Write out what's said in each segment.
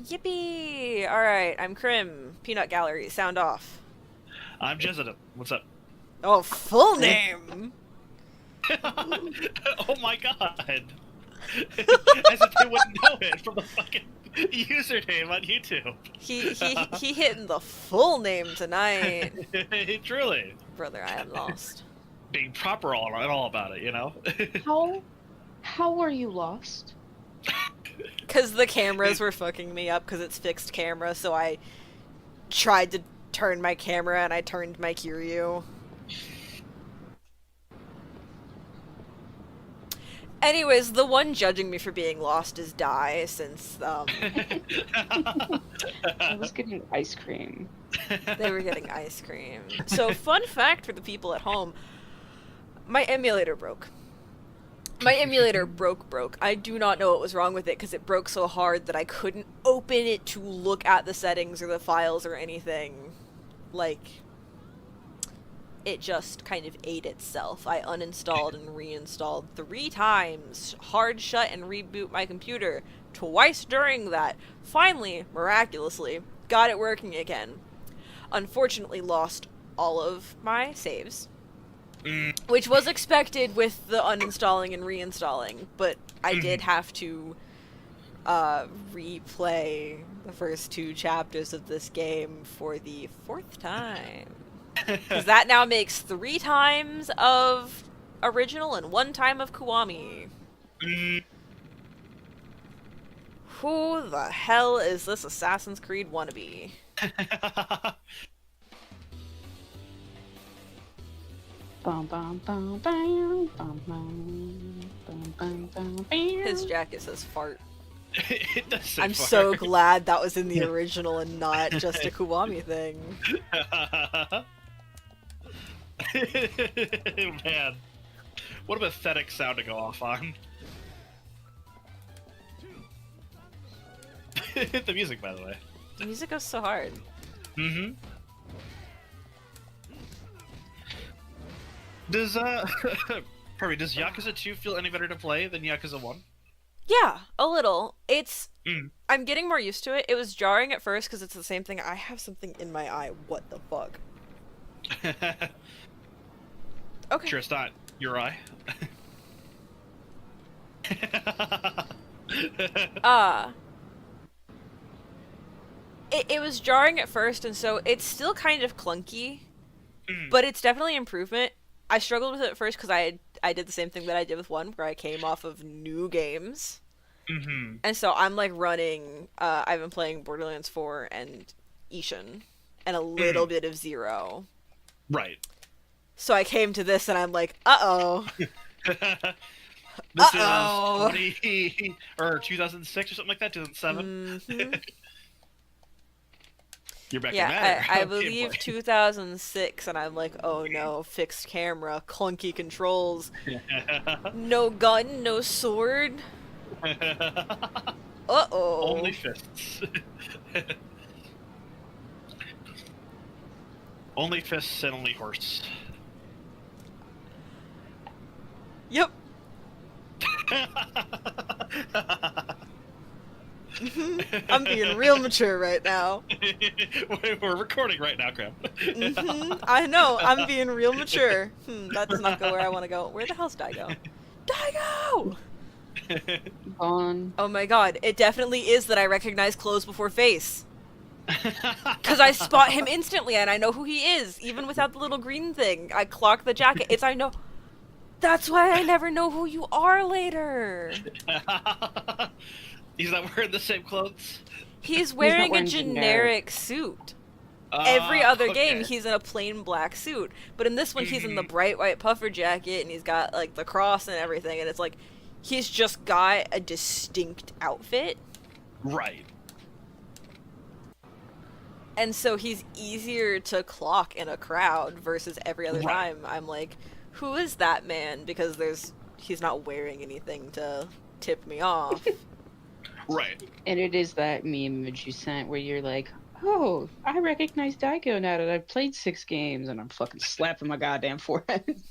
Yippee! Alright, I'm Krim. Peanut Gallery, sound off. I'm Jessica. What's up? Oh, full name! Oh my god! As if they wouldn't know it from the fucking username on YouTube. He hitting the full name tonight. Truly. Brother, I am lost. Being proper all about it, you know? How were you lost? Because the cameras were fucking me up because it's fixed camera, so I tried to turn my camera and I turned my Kiryu. Anyways, the one judging me for being lost is Dai, since I was getting ice cream. they were getting ice cream. So, fun fact for the people at home, my emulator broke. My emulator broke. I do not know what was wrong with it because it broke so hard that I couldn't open it to look at the settings or the files or anything. Like, it just kind of ate itself. I uninstalled and reinstalled 3 times, hard shut and reboot my computer twice during that. Finally, miraculously, got it working again. Unfortunately, lost all of my saves. Which was expected with the uninstalling and reinstalling, but I did have to replay the first 2 chapters of this game for the 4th time. Because that now makes 3 times of original and 1 time of Kiwami. Who the hell is this Assassin's Creed wannabe? His jacket says fart. It does say I'm fart. so glad that was in the original and not just a Kiwami thing. Man. What a pathetic sound to go off on. The music, by the way. The music goes so hard. Mm-hmm. Does, does Yakuza 2 feel any better to play than Yakuza 1? Yeah, a little. I'm getting more used to it. It was jarring at first because it's the same thing. I have something in my eye. What the fuck? Okay. Sure, it's not your eye. It was jarring at first, and so it's still kind of clunky, but it's definitely improvement. I struggled with it at first because I did the same thing that I did with 1, where I came off of new games. And so I'm like running, I've been playing Borderlands 4 and Ishin, and a little bit of 0. Right. So I came to this and I'm like, uh-oh. This is 2006 or something like that, 2007? You're back in Yeah, that. I believe 2006, and I'm like, oh no, fixed camera, clunky controls, no gun, no sword. Uh-oh. Only fists. Only fists and only horse. Yep. I'm being real mature right now. We're recording right now, Cram. I know, I'm being real mature. That does not go where I want to go. Where the hell's Daigo? Daigo! Gone. Oh my god, it definitely is that I recognize clothes before face. Because I spot him instantly and I know who he is, even without the little green thing. I clock the jacket. I know. That's why I never know who you are later. He's not wearing the same clothes? He's wearing a wearing generic suit. Every other game, okay. he's in a plain black suit. But in this one, he's in the bright white puffer jacket, and he's got, like, the cross and everything, and it's like, he's just got a distinct outfit. Right. And so he's easier to clock in a crowd versus every other Right. time. I'm like, who is that man? Because he's not wearing anything to tip me off. Right. And it is that meme that you sent where you're like, oh, I recognize Daiko now that I've played 6 games, and I'm fucking slapping my goddamn forehead.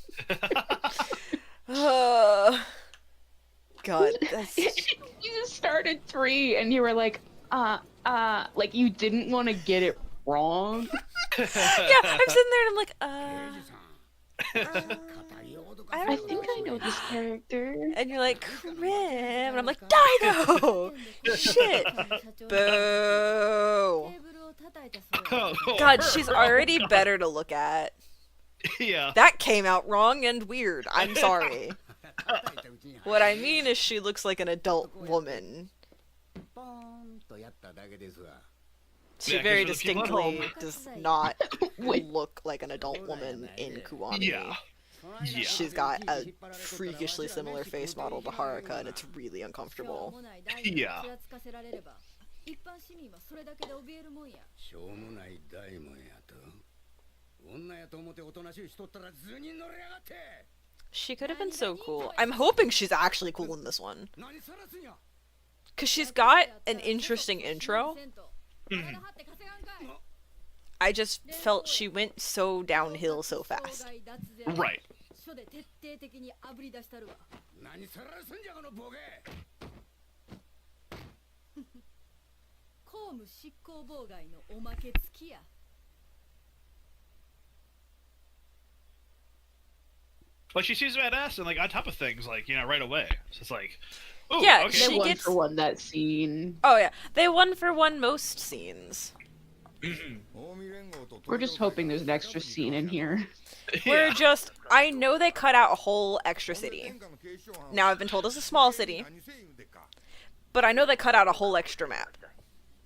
God, that's... You just started 3, and you were like, Like you didn't want to get it wrong. Yeah, I'm sitting there and I'm like, I I don't think I know this character. And you're like, Krim, and I'm like, Daigo! Shit! Boo! God, she's already better to look at. Yeah. That came out wrong and weird. I'm sorry. What I mean is she looks like an adult woman. She Yeah, 'cause very for the people at distinctly home- does not Wait. look like an adult woman in Kuwami. Yeah. Yeah. She's got a freakishly similar face model to Haruka, and it's really uncomfortable. Yeah. しょうもない大門やと女やと思っておとなしいしとったら図に乗りやがって She could have been so cool. I'm hoping she's actually cool in this one. 何さらすんや Because she's got an interesting intro. Mhm. I just felt she went so downhill so fast. Right. 何さらすんじゃこのボケ 公務執行妨害のおまけ付きや Like she sees badass and like on top of things, like, you know, right away. So it's like, ooh, Yeah, okay. she They one gets- for one that scene. Oh yeah, they won for one most scenes. Mhm. We're just hoping there's an extra scene in here. We're Yeah. just, I know they cut out a whole extra city. Now I've been told it's a small city, but I know they cut out a whole extra map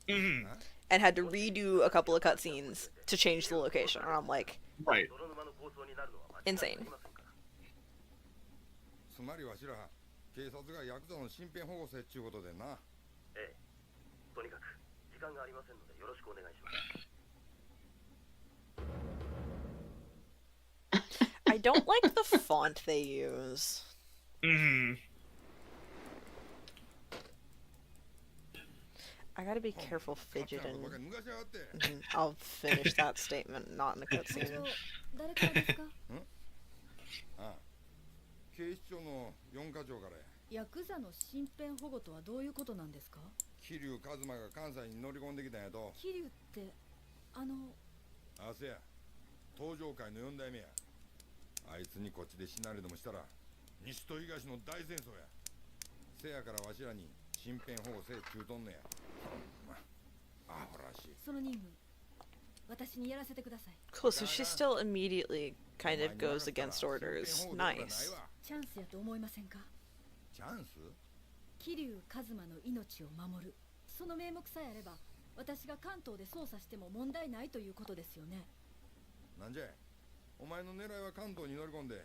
Mhm. and had to redo a couple of cutscenes to change the location. And I'm like, Right. insane. つまりわしら警察がヤクザの身辺保護せっちゅうことでな。ええ、とにかく時間がありませんのでよろしくお願いします。 I don't like the font they use. Mhm. I gotta be careful fidgeting. バカ脱がしやがって I'll finish that statement, not in the cutscene. 誰からですかああ警視庁の4課長からやヤクザの身辺保護とはどういうことなんですか桐生一馬が関西に乗り込んできたんやと桐生ってあせや東上会の4代目やあいつにこっちで死なれでもしたら西と東の大戦争やせやからわしらに身辺保護せえちゅうとんねやほんまアホらしいその任務私にやらせてください Cool, so she still immediately kind of goes against orders. Nice. チャンスやと思いませんかチャンス桐生一馬の命を守るその名目さえあれば私が関東で捜査しても問題ないということですよねなんじゃいお前の狙いは関東に乗り込んで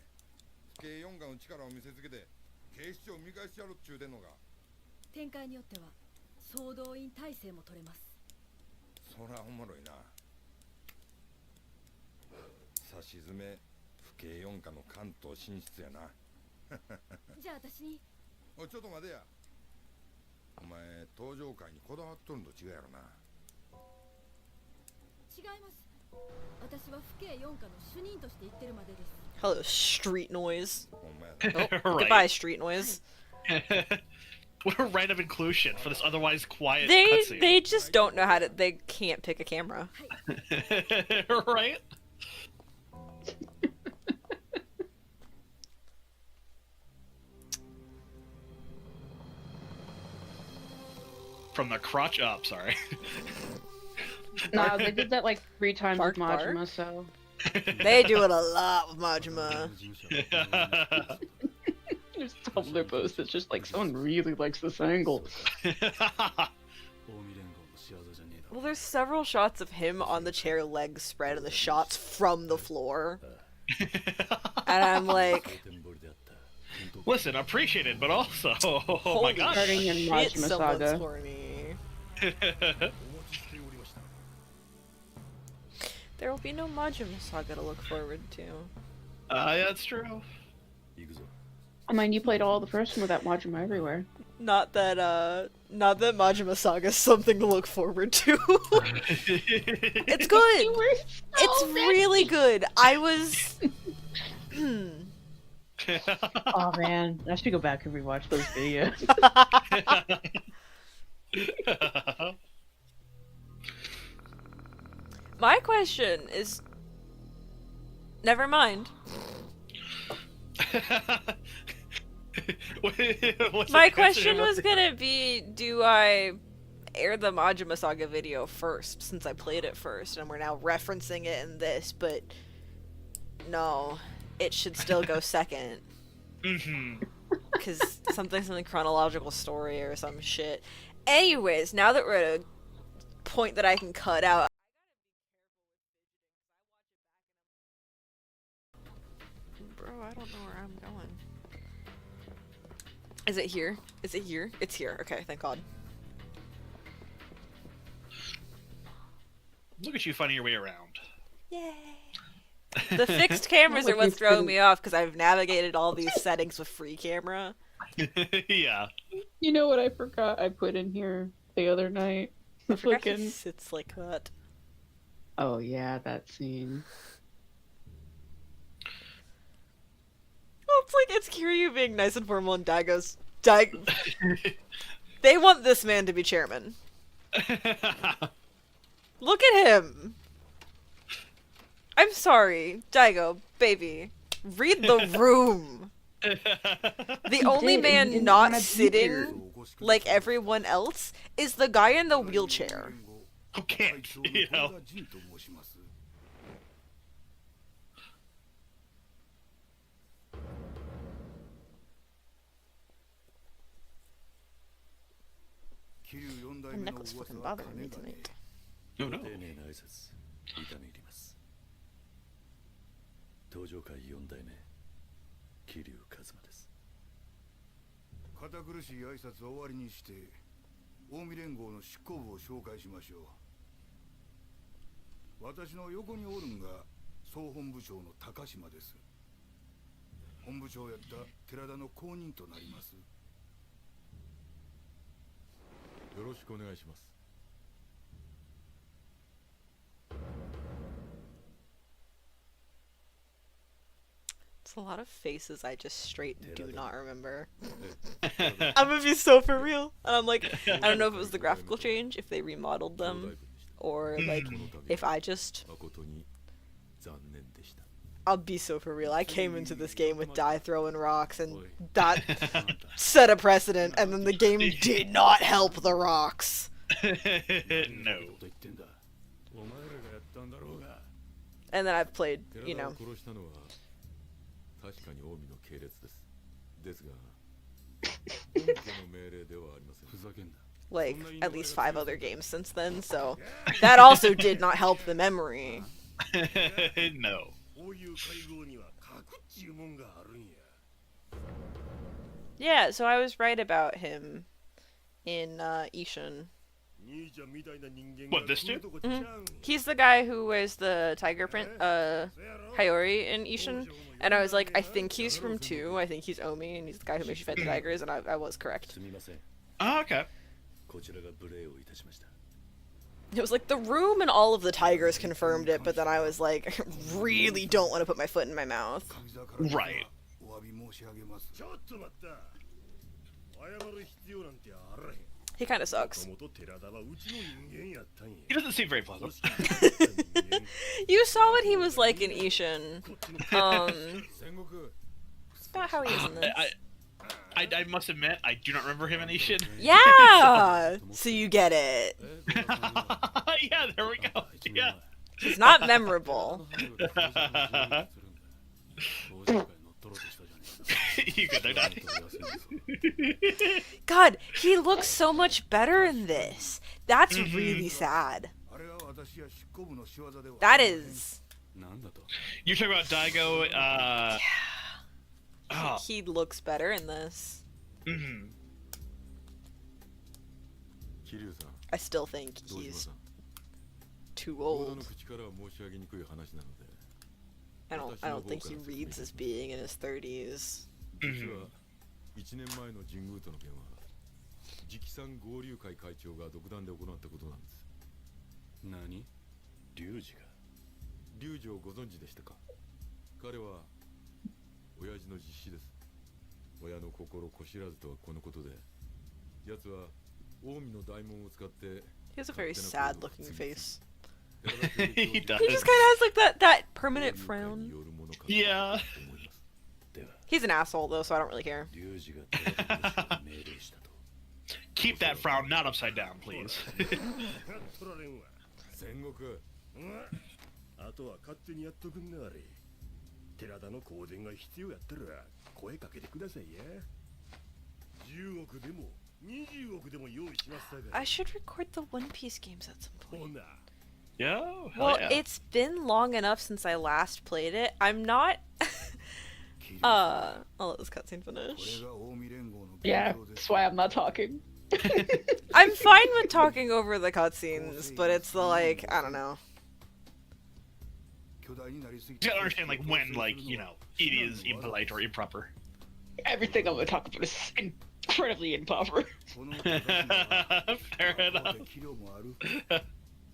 府警4課の力を見せつけて警視庁を見返してやるっちゅうてんのか展開によっては総動員体制も取れますそらおもろいなさしずめ府警4課の関東進出やなじゃあ私においちょっと待てやお前東上会にこだわっとるのと違うやろな違います私は府警4課の主任として言ってるまでです Hello, street noise. ほんまやな Oh, Right. goodbye, street noise. What a rite of inclusion for this otherwise quiet They cutscene. they just don't know how to. They can't pick a camera. Right? From the crotch up, sorry. No, they did that like 3 times Bark, with Majima, bark. so They do it a lot with Majima. just Tumblr post. It's just like someone really likes this angle. Well, there's several shots of him on the chair, legs spread, and the shots from the floor. And I'm like, Listen, appreciate it, but also, oh my holy gosh. Starting in shit, Majima someone's Saga. horny. There will be no Majima Saga to look forward to. Yeah, that's true. I mean, you played all the first one without Majima everywhere. Not that Majima Saga is something to look forward to. It's good. You were so It's really good. I was. Oh man, I should go back and rewatch those videos. My question is... Never mind. What's My the question answer? was gonna be, do I air the Majima Saga video first, since I played it first, and we're now referencing it in this, but no, it should still go second. Mm-hmm. Because something chronological story or some shit. Anyways, now that we're at a point that I can cut out... Bro, I don't know where I'm going. Is it here? Is it here? It's here. Okay, thank God. Look at you finding your way around. Yay! The fixed cameras are what's throwing me off because I've navigated all these settings with free camera. Yeah. You know what I forgot I put in here the other night? I forgot he Fucking- sits like that. Oh yeah, that scene. Well, it's like, it's Kiryu being nice and formal and Daigo's... They want this man to be chairman. Look at him! I'm sorry, Daigo, baby. Read the room! The only did, and man he didn't not wanna be sitting here. like everyone else is the guy in the wheelchair. Who can't, you know? 桐生四代 The 目の necklace 噂 fucking は bothering me 金だね tonight. No, no. 丁寧な挨拶痛み入ります登場界4代目桐生一馬です堅苦しい挨拶を終わりにして近江連合の執行部を紹介しましょう私の横におるんが総本部長の高島です本部長やった寺田の後任となります よろしくお願いします It's a lot of faces I just straight do not remember. I'm gonna be so for real. And I'm like, I don't know if it was the graphical change, if they remodeled them, or like, if I just... 誠に残念でした I'll be so for real. I came into this game with Dai throwing rocks, and that set a precedent, and then the game did not help the rocks. No. と言ってんだお前らがやったんだろうが And then I've played, 寺 you 田を know, 殺したのは確かに近江の系列ですですが本家の命令ではありませんふざけんな like, at least 5 other games since then, so that also did not help the memory. No. こういう会合には核っちゅうもんがあるんや Yeah, so I was right about him in Ishin. 兄ちゃんみたいな人間 What, が this 来る dude? とこちゃうん He's the guy who wears the tiger print, Hayori in Ishin. And I was like, I think he's from 2, I think he's Omi, and he's the guy who makes you fight the tigers, and I was correct. すみません Oh, okay. こちらが無礼をいたしました It was like the room and all of the tigers confirmed it, but then I was like, I really don't want to put my foot in my mouth. 上座から Right. お詫び申し上げますちょっと待った謝る必要なんてあらへん He kind of sucks. 元々寺田はうちの人間やったんや He doesn't seem very pleasant. You saw what he was like in Ishin. 戦国 It's about how he is in this. I must admit, I do not remember him in Ishin. Yeah! So you get it. Yeah, there we go. Yeah. He's not memorable. 登場会乗っ取ろうとしたじゃね You good there, Dad? えか安いぞ God, he looks so much better in this. That's really sad. あれは私や執行部の仕業では That is... なんだと You're talking about Daigo, oh, He looks better in this. mhm. 桐生さん I still think 堂島 he's さん too 幸田 old. の口からは申し上げにくい話なので I don't think he reads as being in his 30s. 実は1年前の神宮との件は直参合流会会長が独断で行ったことなんです何龍二が龍二をご存知でしたか彼は親父の実子です親の心こしらずとはこのことで奴は近江の大門を使って He has a very sad looking face. He does. He just kind of has like that permanent frown. Yeah. He's an asshole though, so I don't really care. Keep that frown not upside down, please. 戦国あとは勝手にやっとくんなあれ。寺田の香典が必要やったら声かけてくださいや。10億でも20億でも用意しますさが。 I should record the One Piece games at some point. ほな。 Yeah. Hell Well, yeah. it's been long enough since I last played it. I'm not. I'll let this cutscene こ finish. れが近江連合の Yeah, 現状です that's why I'm not talking. I'm fine with talking over the cutscenes, but it's the like I don't know. 巨大になりすぎ You gotta understand, like, when, like, you know, it is impolite or improper. Everything I'm gonna talk about is incredibly improper. この巨大なは Fair enough. 器量もある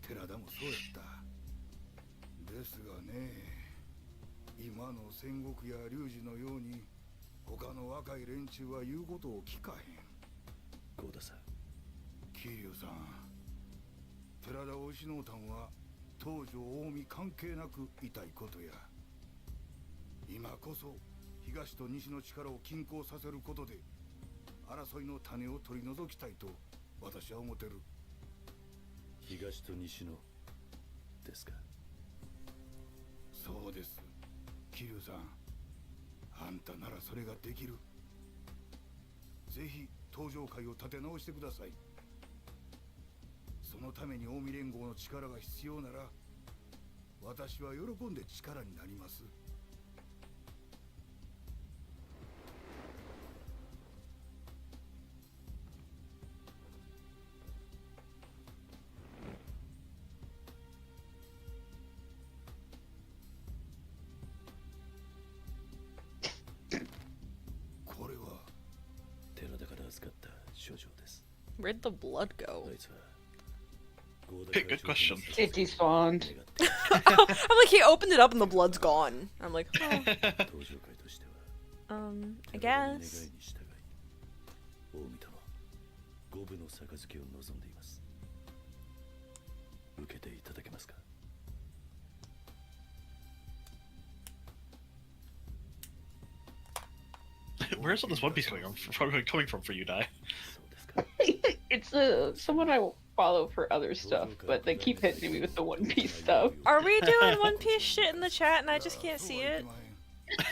寺田もそうやったですがね今の戦国や龍二のように他の若い連中は言うことを聞かへんゴーダさん。桐生さん寺田を失うたんは東条近江関係なく痛いことや今こそ東と西の力を均衡させることで争いの種を取り除きたいと私は思ってる東と西のですか。そうです桐生さんあんたならそれができるぜひ東条会を立て直してくださいそのために近江連合の力が必要なら私は喜んで力になりますこれは寺田から預かった書状です。 Where'd the blood go? あいつはゴーダ Good question. It despawned. I'm like he opened it up and the blood's gone. I'm like, oh, 東条会としては I 寺田の願い guess. に従い近江との五分の杯を望んでいます。受けていただけますか。 Where's all this One Piece coming from for you, Dai? そうですか。 It's someone I follow for other stuff, but they keep hitting me with the One Piece stuff. Are we doing One Piece shit in the chat and I just can't see it?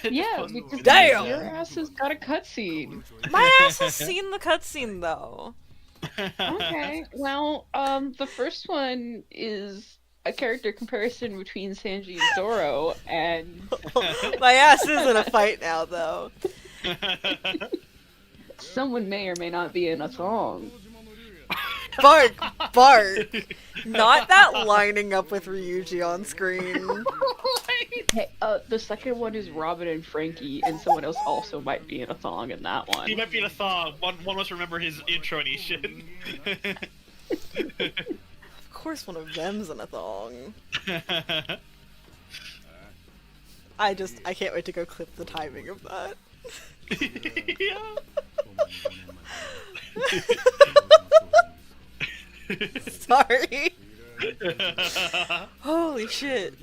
Yeah, because Damn! your ass has got a cutscene. My ass has seen the cutscene though. Okay, well, the first one is a character comparison between Sanji and Zoro, and My ass is in a fight now though. someone may or may not be in a song. Bark, bark. Not that lining up with Ryuji on screen. Hey, the second one is Robin and Frankie, and someone else also might be in a song in that one. He might be in a thong. One must remember his intro and he should. Of course one of them's in a thong. I can't wait to go clip the timing of that. Yeah. Sorry. Holy shit.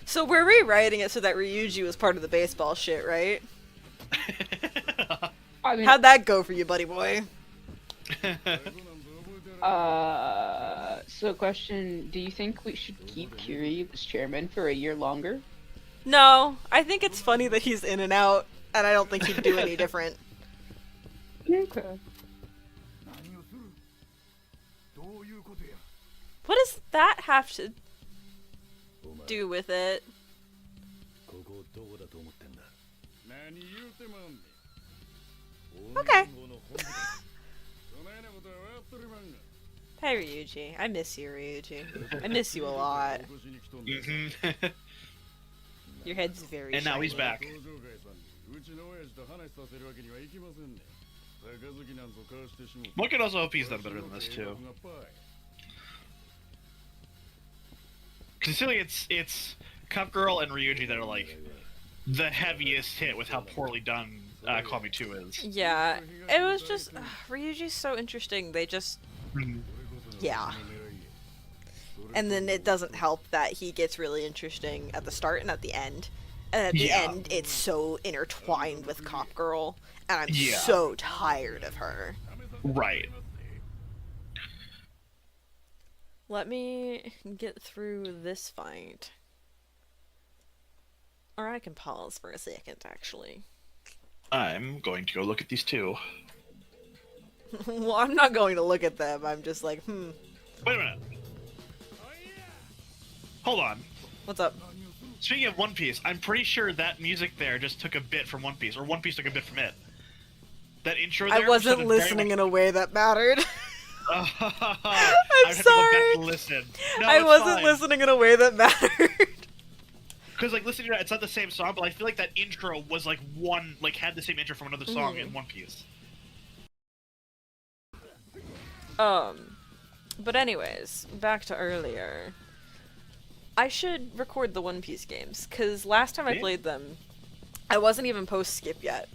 So we're rewriting it so that Ryuji was part of the baseball shit, right? I mean, How'd that go for you, buddy boy? so question, do you think we should keep Kiri as chairman for a year longer? No, I think it's funny that he's in and out, and I don't think he'd do any different. Okay. 何をするどういうことや What does that have to do with it? ここどこだと思ってんだ。何言うてまんね Okay. そないなことはわかっとるまんが Hey Ryuji, I miss you, Ryuji. I miss you a lot. 脅しに来とんだ Mhm. Your head's very And now shiny. he's back. 東条会さんにうちの親父と話させるわけにはいきませんね杯なんぞ交わしてしも One could also hope he's done better than this too. Considering it's Cup Girl and Ryuji that are like the heaviest hit with how poorly done Kwame 2 is. Yeah, it was just Ryuji's so interesting. They just, yeah. And then it doesn't help that he gets really interesting at the start and at the end. And at the end, it's so intertwined with Cop Girl, and I'm so tired of her. Right. Let me get through this fight. Or I can pause for a second, actually. I'm going to go look at these two. Well, I'm not going to look at them. I'm just like, Wait a minute. Hold on. What's up? Speaking of One Piece, I'm pretty sure that music there just took a bit from One Piece, or One Piece took a bit from it. That intro there. I wasn't listening in a way that mattered. I'm sorry. To go back and listen. No, I wasn't listening in a way that mattered. Because like listening to it, it's not the same song, but I feel like that intro was like had the same intro from another song in One Piece. But anyways, back to earlier. I should record the One Piece games, because last time I played them, I wasn't even post-skip yet.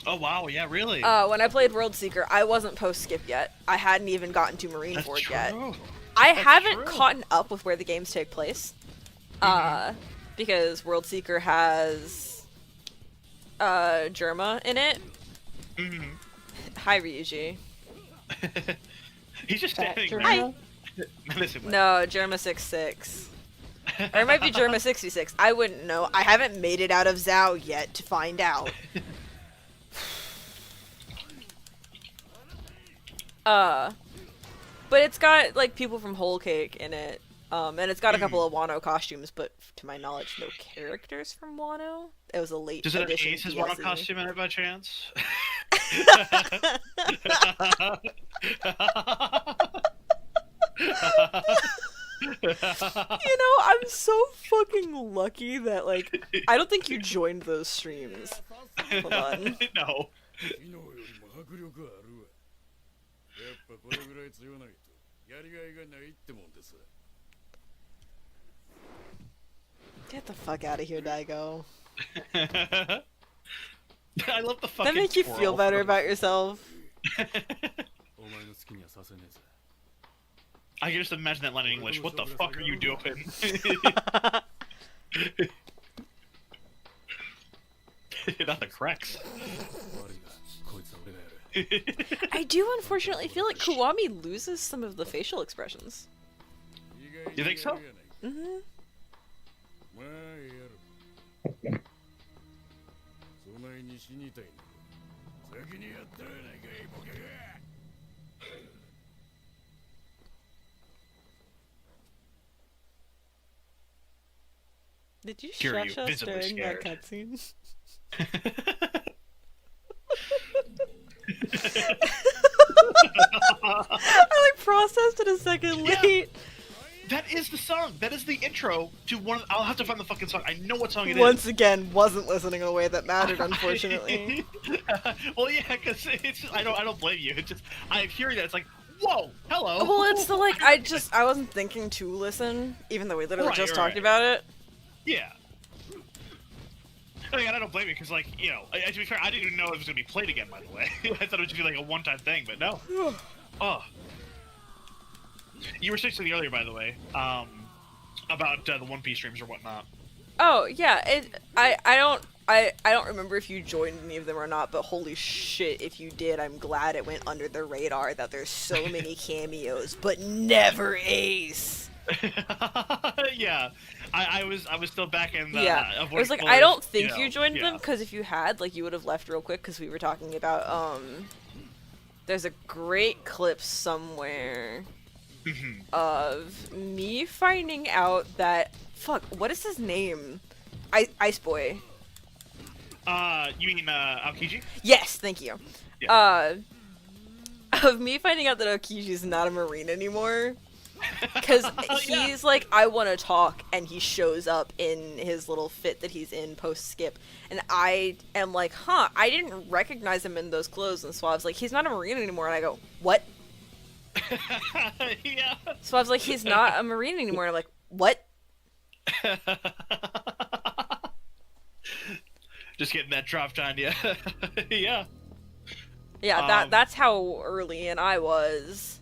Oh wow, yeah, really? When I played World Seeker, I wasn't post-skip yet. I hadn't even gotten to Marineford yet. I haven't caught up with where the games take place. Because World Seeker has Germa in it. Hi, Ryuji. He's just standing there. Hi. No, Germa 66. Or it might be Germa 66. I wouldn't know. I haven't made it out of Zhao yet to find out. But it's got, like, people from Whole Cake in it. And it's got a couple of Wano costumes, but to my knowledge, no characters from Wano. It was a late edition. Does it have Ace's Wano costume in it by chance? You know, I'm so fucking lucky that, like, I don't think you joined those streams. Hold on. No. Get the fuck out of here, Daigo. I love the fucking That make you feel better about yourself? I can just imagine that line in English. What the fuck are you doing? Not the cracks. I do unfortunately feel like Kiwami loses some of the facial expressions. You think so? Mm-hmm. Did you shush us during that cutscene? I like processed it a second late. That is the song. That is the intro to one. I'll have to find the fucking song. I know what song it is. Once again, wasn't listening in a way that mattered, unfortunately. Well, yeah, because it's. I don't blame you. It's just I'm hearing that. It's like, whoa, hello. Well, it's the like I wasn't thinking to listen, even though we literally just talked about it. Yeah. I mean, I don't blame you because, like, you know, to be fair, I didn't even know it was gonna be played again. By the way, I thought it was gonna be like a one-time thing, but no. Oh. You were saying something earlier, by the way, about the One Piece streams or whatnot. Oh yeah, I don't remember if you joined any of them or not, but holy shit, if you did, I'm glad it went under the radar that there's so many cameos, but never Ace. Yeah, I was still back in the I was like, I don't think you joined them, because if you had, like, you would have left real quick, because we were talking about there's a great clip somewhere of me finding out that what is his name? Ice Boy. You mean Aokiji? Yes, thank you. Yeah. Of me finding out that Aokiji's not a Marine anymore. Because he's like, I want to talk, and he shows up in his little fit that he's in post-skip. And I am like, huh, I didn't recognize him in those clothes. And Suave's like, he's not a Marine anymore. And I go, what? Yeah. Suave's like, he's not a Marine anymore. And I'm like, what? Just getting that dropped on you. Yeah. Yeah, that's how early in I was.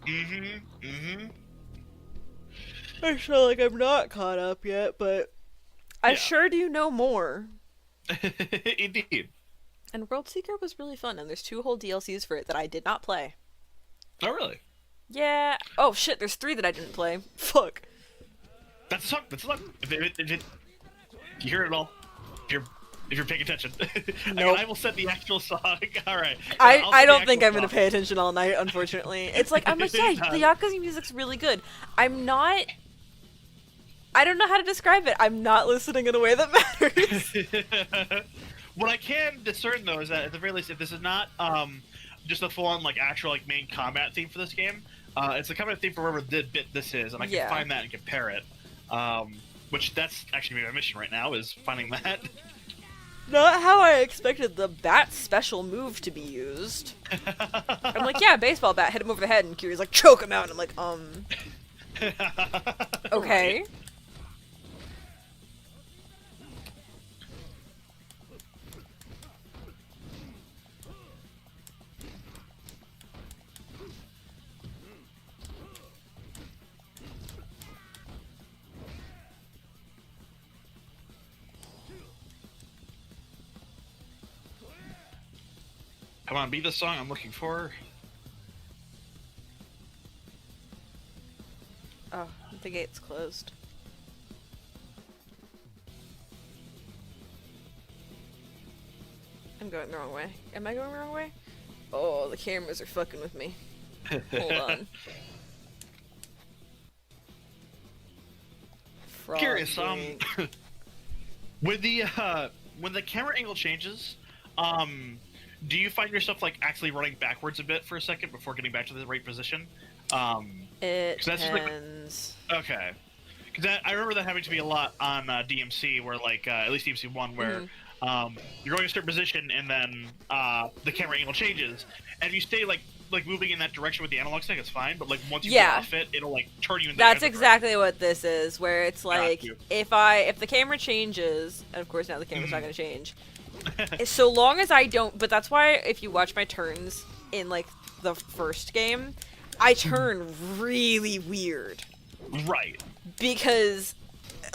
I feel like I'm not caught up yet, but I Yeah. sure do know more. Indeed. And World Seeker was really fun, and there's 2 whole DLCs for it that I did not play. Oh, really? Yeah. Oh shit, there's 3 that I didn't play. Fuck. That's a song. That's a song. You hear it all. If you're paying attention. Nope. I will set the actual song. All right. I don't think I'm gonna pay attention all night, unfortunately. It's like, I'm like, yeah, the Yakuza music's really good. I don't know how to describe it. I'm not listening in a way that matters. What I can discern though is that at the very least, if this is not just a full-on like actual like main combat theme for this game, it's the combat theme for wherever the bit this is, and I can find that and compare it. Which that's actually my mission right now, is finding that. Not how I expected the bat special move to be used. I'm like, yeah, baseball bat, hit him over the head, and Kiri's like, choke him out, and I'm like, okay. Right. Come on, be the song I'm looking for. Oh, the gate's closed. I'm going the wrong way. Am I going the wrong way? Oh, the cameras are fucking with me. Hold on. Frog Curious, gate. with the when the camera angle changes, do you find yourself like actually running backwards a bit for a second before getting back to the right position? It 'cause that's just, like, depends. Okay. Because I remember that having to be a lot on DMC, where like at least DMC 1, where you're going to a certain position and then the camera angle changes, and if you stay like moving in that direction with the analog stick, it's fine. But like once you get off it, it'll like turn you in the That's other exactly what this is, where it's like you. if the camera changes, and of course now the camera's not going to change. So long as I don't, but that's why if you watch my turns in like the first game, I turn really weird. Right. Because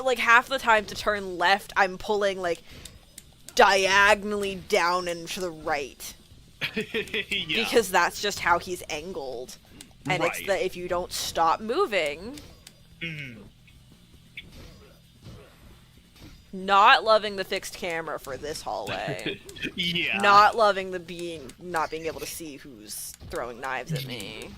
like half the time to turn left, I'm pulling like diagonally down and to the right. Yeah. Because that's just how he's angled. And it's Right. that if you don't stop moving, not loving the fixed camera for this hallway. Yeah. Not loving the not being able to see who's throwing knives at me.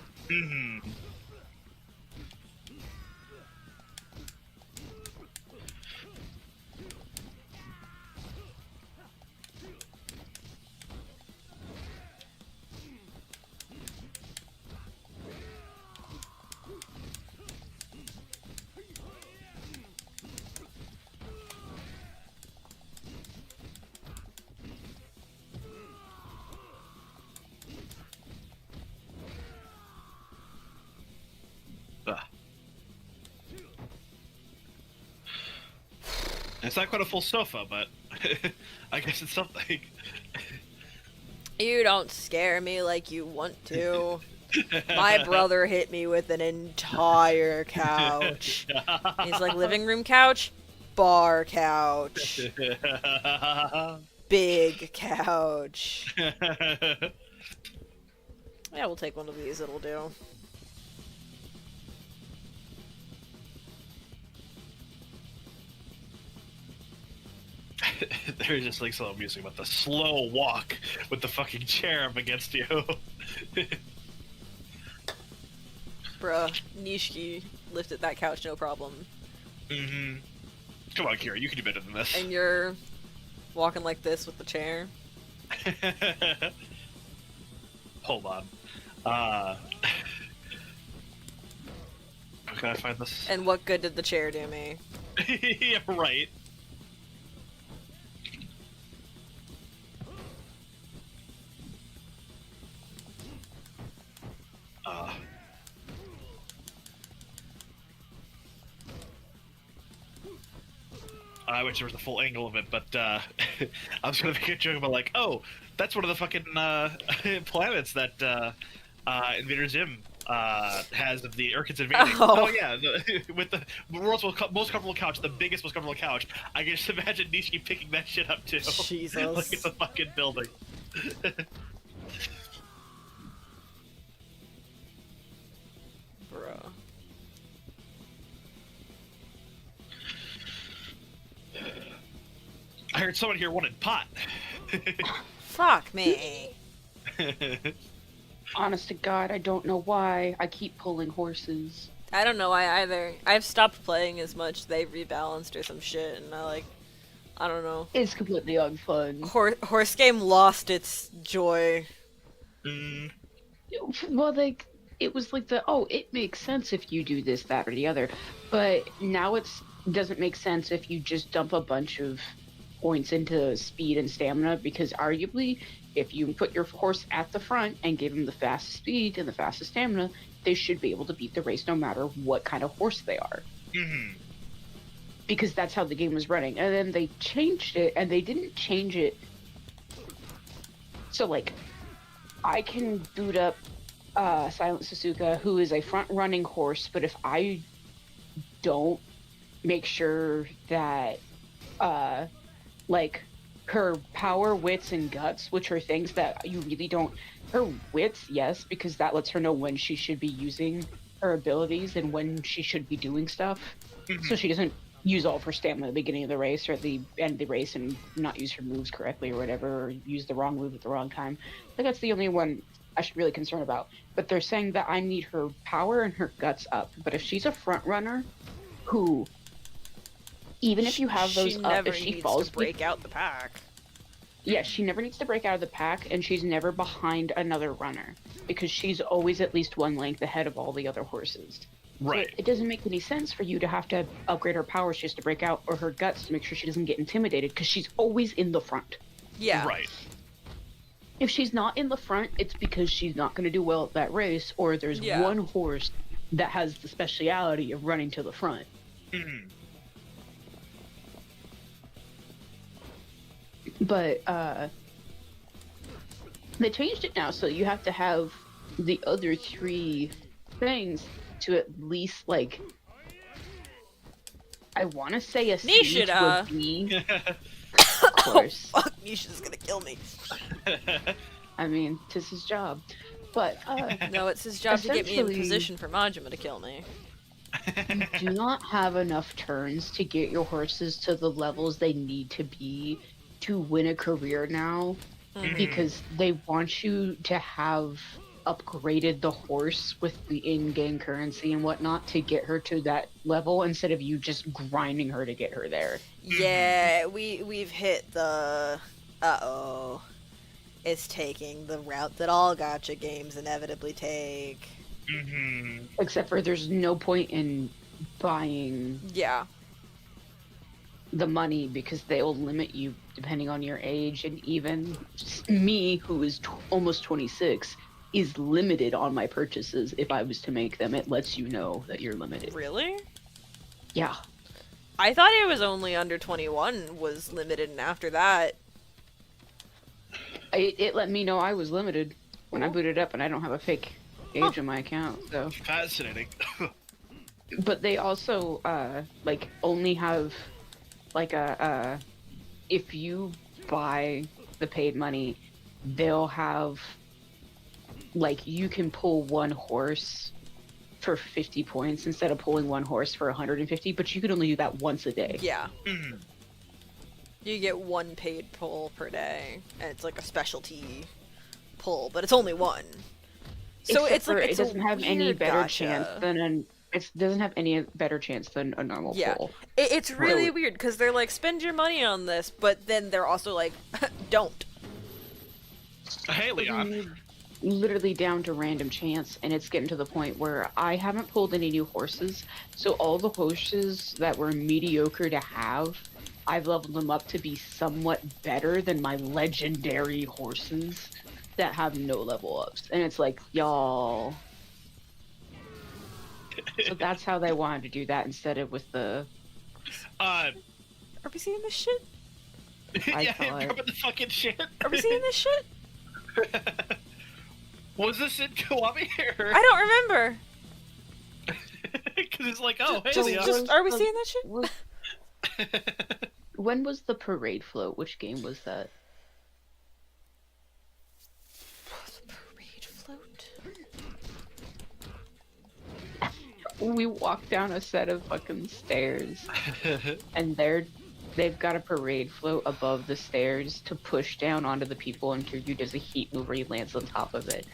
It's not quite a full sofa, but I guess it's something. You don't scare me like you want to. My brother hit me with an entire couch. He's like, living room couch, bar couch, big couch. Yeah, we'll take one of these, it'll do. There's just like slow music about the slow walk with the fucking chair up against you. Bruh, Nishiki lifted that couch no problem. Come on, Kira, you can do better than this. And you're walking like this with the chair. Hold on. How can I find this? And what good did the chair do me? Yeah, right. I wish there was a full angle of it, but I was gonna make a joke about like, oh, that's one of the fucking planets that Invader Zim has of the Urkins invading. Oh. Oh yeah, with the world's most comfortable couch, the biggest, most comfortable couch. I can just imagine Nishi picking that shit up too. Jesus. Like it's a fucking building. Bro. I heard someone here wanted pot. Fuck me. Honest to God, I don't know why I keep pulling horses. I don't know why either. I've stopped playing as much. They rebalanced or some shit, and I don't know. It's completely unfun. Horse game lost its joy. Mm. Well, like, it was like it makes sense if you do this, that, or the other. But now doesn't make sense if you just dump a bunch of points into speed and stamina, because arguably, if you put your horse at the front and give them the fastest speed and the fastest stamina, they should be able to beat the race no matter what kind of horse they are. Mm-hmm. Because that's how the game was running. And then they changed it, and they didn't change it. So, like, I can boot up Silent Suzuka, who is a front-running horse, but if I don't make sure that, like, her power, wits, and guts, which are things that you really don't... Her wits, yes, because that lets her know when she should be using her abilities and when she should be doing stuff. Mm-hmm. So she doesn't use all of her stamina at the beginning of the race or at the end of the race and not use her moves correctly or whatever, or use the wrong move at the wrong time. I think that's the only one I should really concern about. But they're saying that I need her power and her guts up. But if she's a front runner who, even if you have those up, if she falls... to break out the pack. Yeah, she never needs to break out of the pack, and she's never behind another runner, because she's always at least one length ahead of all the other horses. Right. So it doesn't make any sense for you to have to upgrade her powers just to break out, or her guts to make sure she doesn't get intimidated, because she's always in the front. Yeah. Right. If she's not in the front, it's because she's not going to do well at that race, or there's one horse that has the speciality of running to the front. Mm-hmm. But they changed it now, so you have to have the other three things to at least, like, I want to say a Nishida would be. Of course. Oh, fuck, Nishida's gonna kill me. I mean, it's his job. But no, it's his job to get me in essentially- position for Majima to kill me. you do not have enough turns to get your horses to the levels they need to be to win a career now, because they want you to have upgraded the horse with the in-game currency and whatnot to get her to that level, instead of you just grinding her to get her there. Yeah, we've hit the... Uh-oh. It's taking the route that all gacha games inevitably take. Mm-hmm. Except for there's no point in buying Yeah. the money, because they'll limit you depending on your age, and even me, who is almost 26, is limited on my purchases. If I was to make them, it lets you know that you're limited. Really? Yeah. I thought it was only under 21 was limited, and after that... It let me know I was limited when I booted up, and I don't have a fake age on my account, so... Fascinating. But they also, like, only have, like, if you buy the paid money, they'll have, like, you can pull one horse for 50 points instead of pulling one horse for 150, but you can only do that once a day. Yeah. Mm. You get one paid pull per day, and it's like a specialty pull, but it's only one. So Except it's like for it's it doesn't a have any weird better gacha. chance than it doesn't have any better chance than a normal Yeah. pull. It's really So- weird, because they're like, spend your money on this, but then they're also like, don't. Hey, Leon. Literally down to random chance, and it's getting to the point where I haven't pulled any new horses, so all the horses that were mediocre to have, I've leveled them up to be somewhat better than my legendary horses that have no level ups, and it's like, y'all. So that's how they wanted to do that instead of with the... Are we seeing this shit? I yeah, thought- dropping the fucking shit. Are we seeing this shit? Was this in Kiwami or? I don't remember. Because it's like, oh, hey, So the was Are we the- seeing that shit? was- when was the parade float? Which game was that? Parade float. We walked down a set of fucking stairs, and they've got a parade float above the stairs to push down onto the people, and Kiryu does a heat move where he lands on top of it.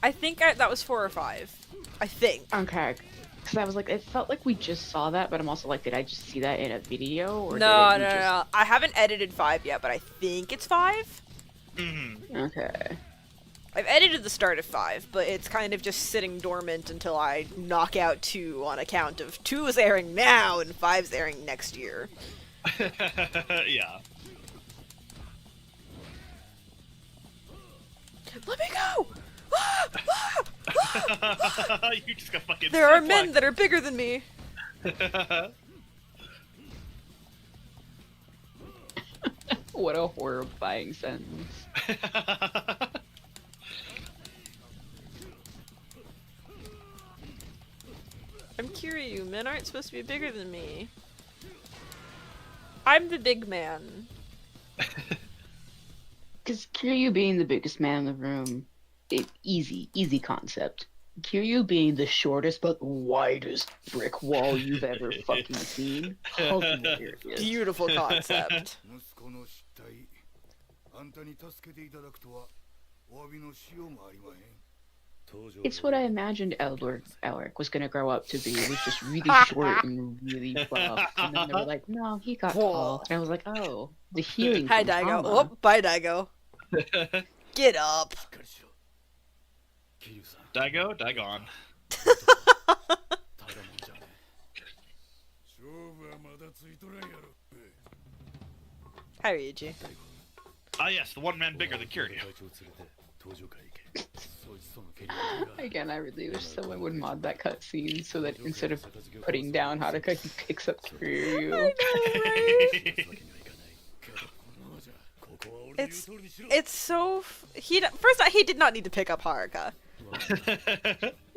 I think that was 4 or 5. I think. Okay. Because I was like, it felt like we just saw that, but I'm also like, did I just see that in a video? Or No, did it just... no. I haven't edited 5 yet, but I think it's 5. Mm-hmm. Okay. I've edited the start of 5, but it's kind of just sitting dormant until I knock out 2 on account of 2 is airing now and 5's airing next year. Yeah. Let me go! You just got fucking. There are suplexed. men that are bigger than me. What a horrifying sentence. I'm Kiryu. Men aren't supposed to be bigger than me. I'm the big man. Because Kiryu being the biggest man in the room, easy concept. Kiryu being the shortest but widest brick wall you've ever fucking seen. Hilarious. Beautiful concept. 息子の失態あんたに助けていただくとはお詫びのしようもありまへん It's what I imagined Elric was gonna grow up to be. He was just really short and really buff. And then they were like, no, he got tall. And I was like, oh, the healing Hi, from Daigo. trauma. Oh, bye, Daigo. Get up. しっかりしろ桐生さん Daigo, Daigon. ただもんじゃねえ勝負はまだついとらんやろ Hi, Ryuji. Ah, yes, the one man bigger than Kiryu. 隊長連れて登場会行けそいつとの蹴り合いが Again, I really wish someone would mod that cutscene so that instead of putting down Haruka, he picks up Kiryu. わけにはいかないけどこのままじゃここは俺の言う It's 通りにしろ it's so first he did not need to pick up Haruka.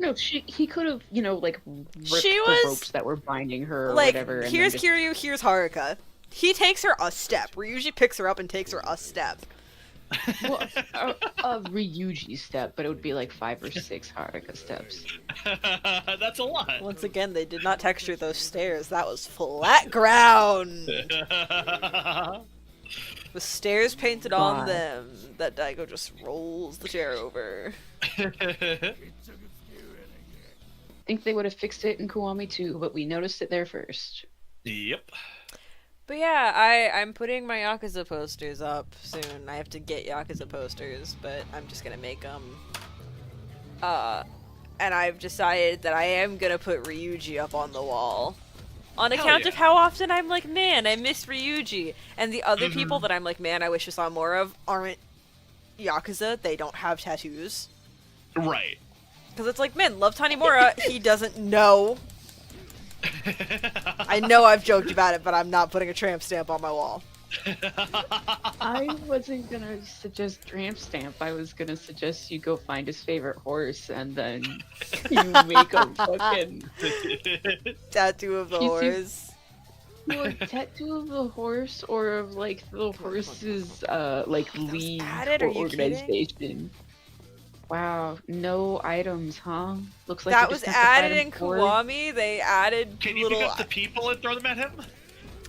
No, he could have, like, ripped She the was- ropes that were binding her or Like, whatever. And here's then just... Kiryu, here's Haruka. He takes her a step. Ryuji picks her up and takes her a step. Well, a Ryuji step, but it would be like 5 or 6 Haruka steps. That's a lot. Once again, they did not texture those stairs. That was flat ground. With stairs painted on Wow. them, that Daigo just rolls the chair over. I think they would have fixed it in Kiwami too, but we noticed it there first. Yep. But yeah, I'm putting my Yakuza posters up soon. I have to get Yakuza posters, but I'm just gonna make them. And I've decided that I am gonna put Ryuji up on the wall. On Hell account yeah. of how often I'm like, man, I miss Ryuji. And the other people that I'm like, man, I wish I saw more of aren't Yakuza. They don't have tattoos. Right. Because it's like, man, love Tanimura, he doesn't know. I know I've joked about it, but I'm not putting a tramp stamp on my wall. I wasn't gonna suggest tramp stamp. I was gonna suggest you go find his favorite horse and then you make a fucking Tattoo of the He's- horse. well, tattoo of the horse or of like the horse's like league added? or Are you kidding? organization. Wow, no items, huh? Looks like That you was just have to added item in forward. Kiwami. They added Can you little. pick up the people and throw them at him?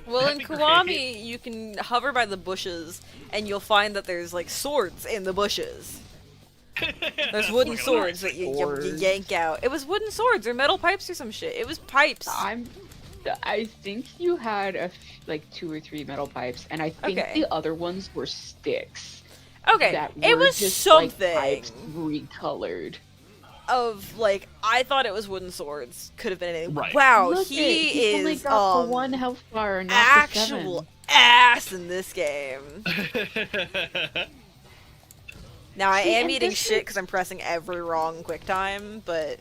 Well, in That'd be Kiwami, great. you can hover by the bushes, and you'll find that there's like swords in the bushes. There's wooden Fucking swords that you Swords. yank out. It was wooden swords or metal pipes or some shit. It was pipes. I think you had like 2 or 3 metal pipes, and I think Okay. the other ones were sticks. Okay, That it were was just, something like, pipes recolored. of like I thought it was wooden swords. Could have been anything. Right. Wow, Look he only is got the 1 health bar, not the actual 7. ass in this game. Now I See, am and eating this shit is- because I'm pressing every wrong quick time, but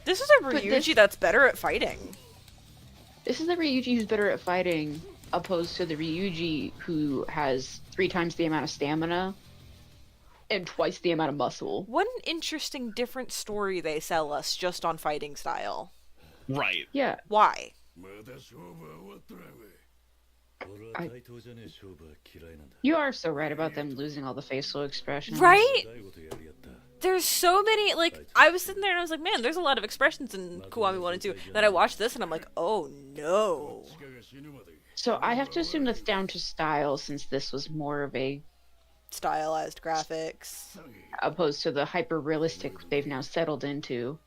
this is a But Ryuji this- that's better at fighting. This is the Ryuji who's better at fighting, opposed to the Ryuji who has 3 times the amount of stamina, and twice the amount of muscle. What an interesting different story they sell us just on fighting style. Right. Yeah. Why? You are so right about them losing all the facial expressions. Right? There's so many, like, I was sitting there and I was like, man, there's a lot of expressions in Kiwami 1 and 2. Then I watched this and I'm like, oh no. So I have to assume that's down to style, since this was more of a Stylized graphics. opposed to the hyper realistic they've now settled into.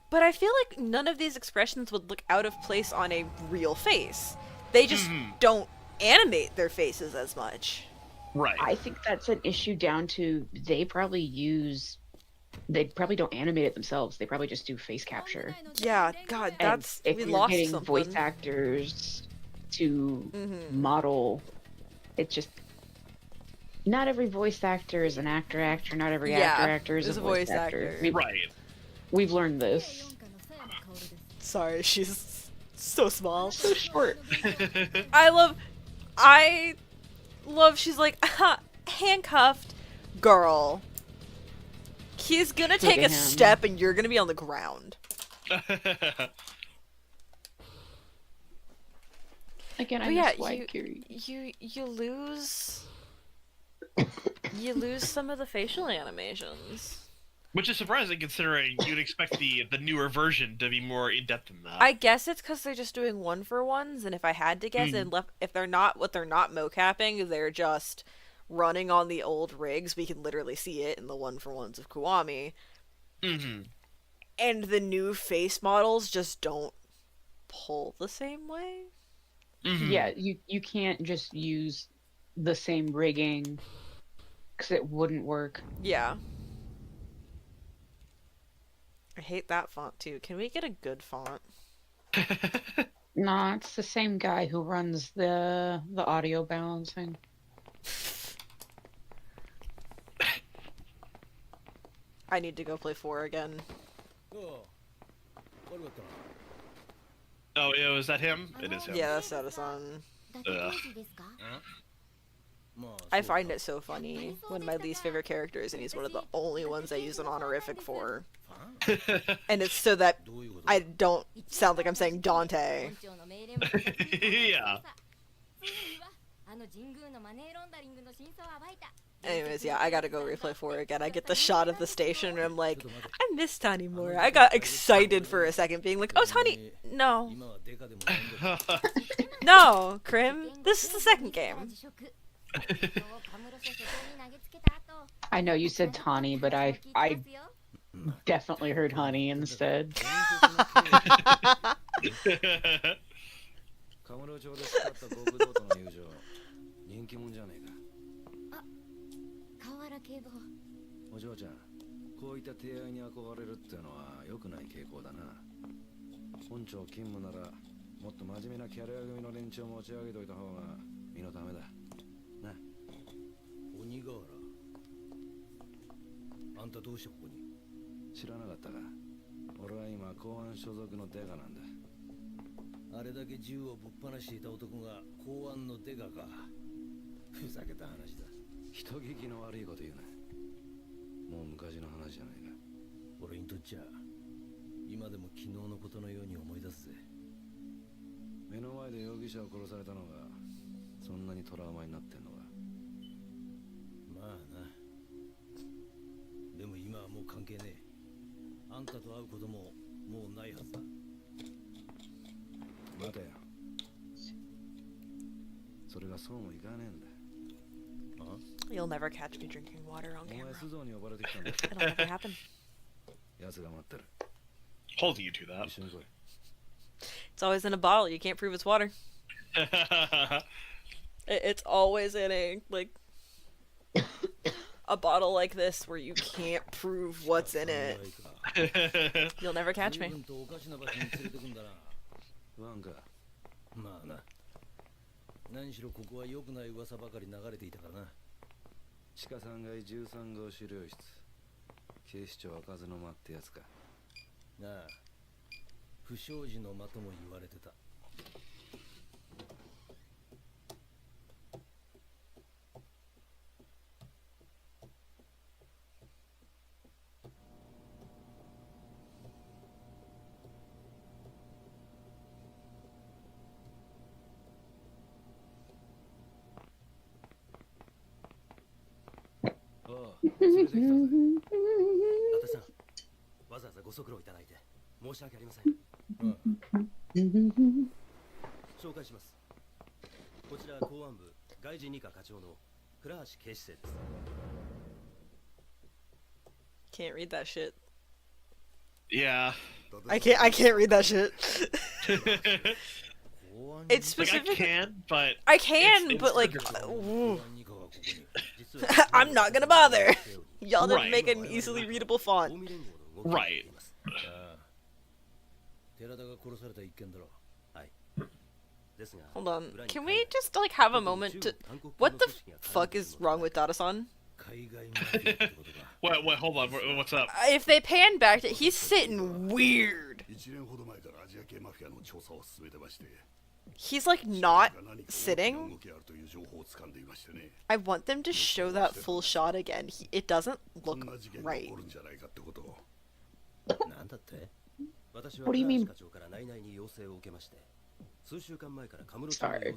But I feel like none of these expressions would look out of place on a real face. They just don't animate their faces as much. Right. I think that's an issue down to they probably don't animate it themselves. They probably just do face capture. Yeah, God, that's And if we you're lost getting something. voice actors to model, it's just not every voice actor is an actor. Not every actor is a voice actor. We've learned this. Sorry, she's so small. So short. I love she's like, handcuffed girl. He's gonna take a step and you're gonna be on the ground. Again, I But miss yeah, Waikiri. you lose some of the facial animations. Which is surprising considering you'd expect the newer version to be more in depth than that. I guess it's because they're just doing 1-for-1s, and if I had to guess, if they're not mocapping, they're just running on the old rigs. We can literally see it in the 1-for-1s of Kiwami. Mm-hmm. And the new face models just don't pull the same way. Mm-hmm. Yeah, you can't just use the same rigging because it wouldn't work. Yeah. I hate that font too. Can we get a good font? No, it's the same guy who runs the audio balancing. I need to go play 4 again. Oh, is that him? It is him. Yeah, that's Sada-san. I find it so funny when my least favorite character is, and he's one of the only ones I use an honorific for. And it's so that I don't sound like I'm saying Dante. Yeah. Anyways, yeah, I gotta go replay 4 again. I get the shot of the station and I'm like, I miss Tanimura. I got excited for a second, being like, oh, Tani. No. No, Krim. This is the second game. I know you said Tawny, but I definitely heard Honey instead. You'll never catch me drinking water on camera. It'll never happen. Holding you to that. It's always in a bottle. You can't prove it's water. It's always in a bottle like this where you can't prove what's in it. You'll never catch me. さん、わざわざご足労いただいて申し訳ありません。紹介します。こちら公安部外事二課課長の倉橋警視正です。 Can't read that shit. Yeah. I can't read that shit. It's Like, specific. I I can, it's but like, difficult. I'm not gonna bother. Y'all didn't Right. make an easily readable font. Right. 寺田が殺された一件だろ。 Hold on. Can we just like have a moment to? What the fuck is wrong with Dada-san? Wait, hold on. What's up? If they pan back to, he's sitting weird. 1年ほど前からアジア系マフィアの調査を進めてまして。 He's like not sitting. I want them to show that full shot again. It doesn't look right. What do you mean? Sorry.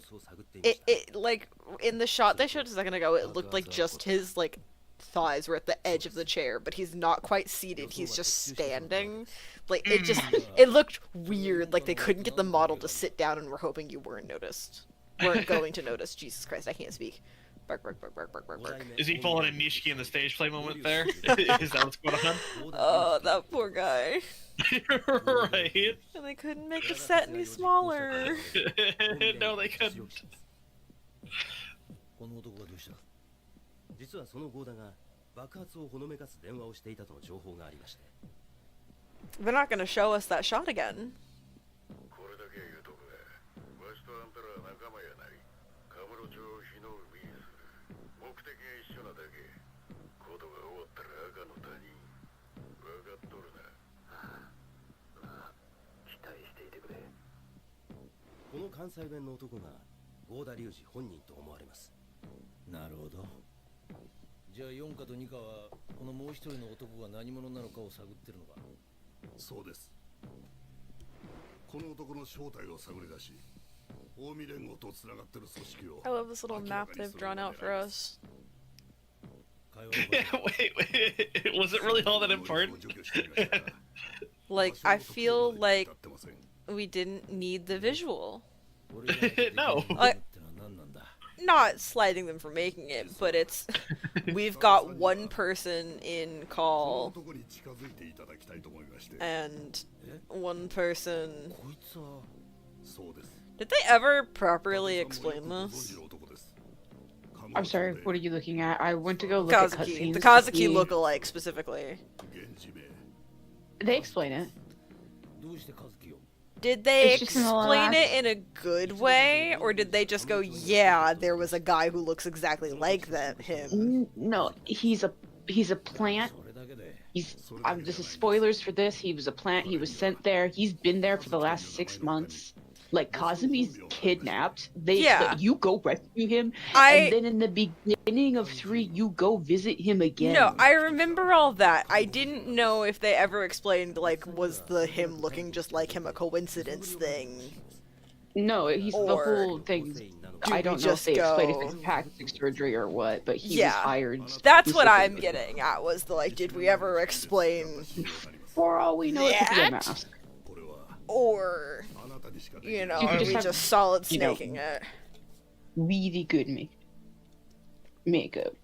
It like in the shot they showed a second ago, it looked like just his like thighs were at the edge of the chair, but he's not quite seated. He's just standing. Like it looked weird. Like they couldn't get the model to sit down, and we're hoping you weren't going to notice. Jesus Christ, I can't speak. Bark, bark, bark, bark, bark, bark, bark. Is he pulling a Nishiki in the stage play moment there? Is that what's going on? Oh, that poor guy. Right. And they couldn't make the set any smaller. No, they couldn't. この男がどうした？実はそのゴーダが爆発をほのめかす電話をしていたとの情報がありまして。 They're not gonna show us that shot again. これだけ言うとくが、わしとあんたらは仲間やない。カムロ町を日の海にする。目的が一緒なだけ。ことが終わったら赤の他人。分かっとるな。まあ、期待していてくれ。この関西弁の男が合田隆二本人と思われます。なるほど。じゃあ4課と2課はこのもう一人の男が何者なのかを探ってるのか。そうです。この男の正体を探り出し、近江連合とつながってる組織を。 I love this little map they've drawn out for us. Wait, was it really all that important? Like, I feel like we didn't need the visual. No. Not slighting them for making it, but it's we've got one person in call and one person. Did they ever properly explain this? I'm sorry, what are you looking at? I went to go look at Kazuki, cutscenes. the Kazuki look-alike specifically. They explain it. Did they It's just in the explain last- it in a good way, or did they just go, yeah, there was a guy who looks exactly like him? No, he's a plant. This is spoilers for this. He was a plant. He was sent there. He's been there for the last 6 months. Like Kazumi's kidnapped. You go rescue him, and then in the beginning of 3, you go visit him again. No, I remember all that. I didn't know if they ever explained, like, was him looking just like him a coincidence thing? No, he's the whole thing. I don't know if they explained if it's plastic surgery or what, but he was hired. That's what I'm getting at, was the, like, did we ever explain... For all we know, it could be a mask. Or, you know, are we just solid snaking it? Really good makeup.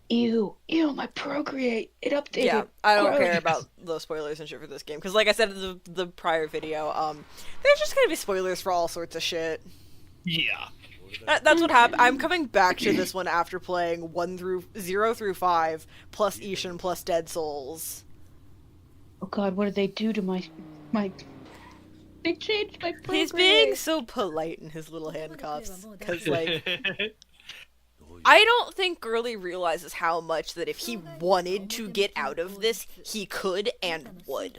Ew, my Procreate, it updated. Yeah, I don't care about the spoilers and shit for this game, because like I said in the prior video, there's just gonna be spoilers for all sorts of shit. Yeah. That's what happened. I'm coming back to this one after playing 0 through 5, plus Ishin, plus Dead Souls. Oh god, what did they do to my... They changed my Procreate. He's being so polite in his little handcuffs, because, like... I don't think Gurley realizes how much that if he wanted to get out of this, he could and would.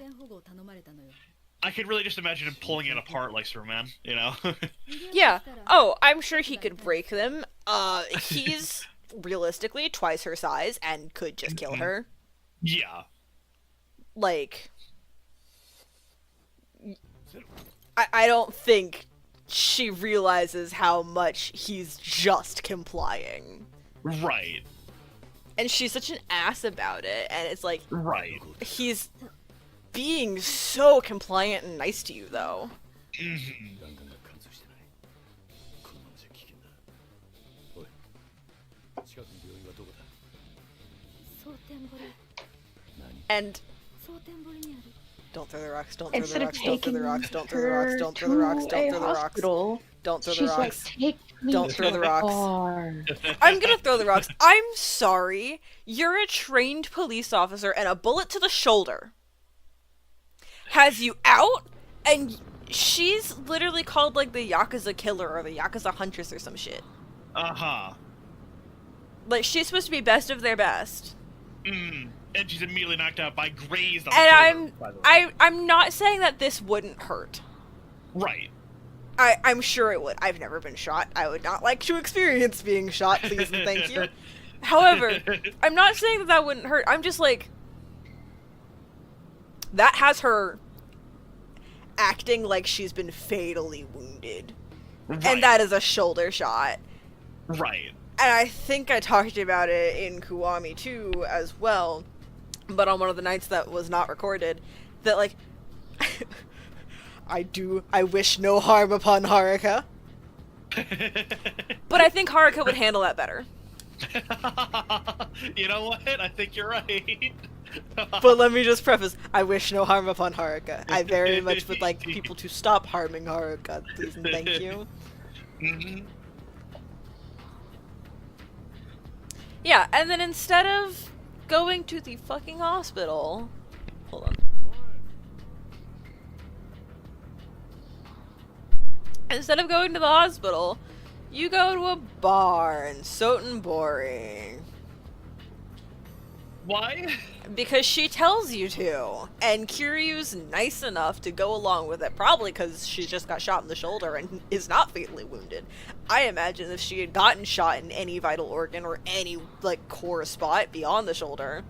I could really just imagine him pulling it apart like Superman, you know? Yeah. Oh, I'm sure he could break them. He's realistically twice her size and could just kill her. Yeah. Like... I don't think she realizes how much he's just complying. Right. And she's such an ass about it, and it's like, Right. he's being so compliant and nice to you, though. Mhm. 弾丸が貫通してない。このままじゃ危険だ。おい、近くの病院はどこだ？蒼天堀 And 蒼天堀にある don't throw the rocks, don't throw the Instead of rocks, don't throw taking the rocks, don't throw the rocks, her don't throw the rocks, to don't a throw the rocks, hospital, don't throw the she's like, rocks. take me Don't throw the rocks. far. I'm gonna throw the rocks. I'm sorry. You're a trained police officer, and a bullet to the shoulder has you out, and she's literally called like the Yakuza killer or the Yakuza huntress or some shit. Uh-huh. Like, she's supposed to be best of their best. And she's immediately knocked out by grazed on the And shoulder, by the way. I'm not saying that this wouldn't hurt. Right. I'm sure it would. I've never been shot. I would not like to experience being shot, please and thank you. However, I'm not saying that that wouldn't hurt. I'm just like, that has her acting like she's been fatally wounded. Right. And that is a shoulder shot. Right. And I think I talked about it in Kiwami too as well, but on one of the nights that was not recorded, that like, I wish no harm upon Haruka. But I think Haruka would handle that better. You know what? I think you're right. But let me just preface, I wish no harm upon Haruka. I very much would like people to stop harming Haruka, please and thank you. Mm-hmm. Yeah, and then instead of going to the fucking hospital... Hold on. Instead of going to the hospital, you go to a bar in Sotenbori. Why? Because she tells you to, and Kiryu's nice enough to go along with it, probably because she just got shot in the shoulder and is not fatally wounded. I imagine if she had gotten shot in any vital organ or any, like, core spot beyond the shoulder,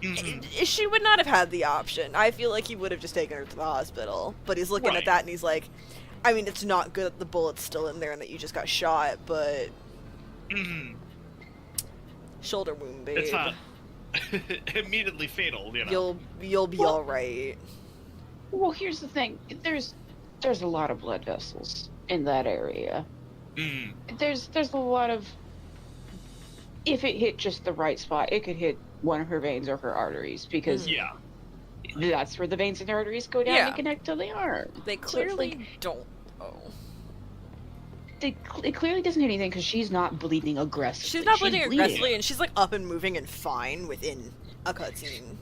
she would not have had the option. I feel like he would have just taken her to the hospital, but he's looking at that and he's like, I mean, it's not good that the bullet's still in there and that you just got shot, but... Shoulder wound, babe. It's not immediately fatal, you know. You'll be alright. Well, here's the thing. There's a lot of blood vessels in that area. There's a lot of... If it hit just the right spot, it could hit one of her veins or her arteries, because Yeah. that's where the veins and arteries go down and connect to the arm. They clearly don't. Oh. It clearly doesn't hit anything because she's not bleeding aggressively. She's not bleeding aggressively, and she's like up and moving and fine within a cutscene.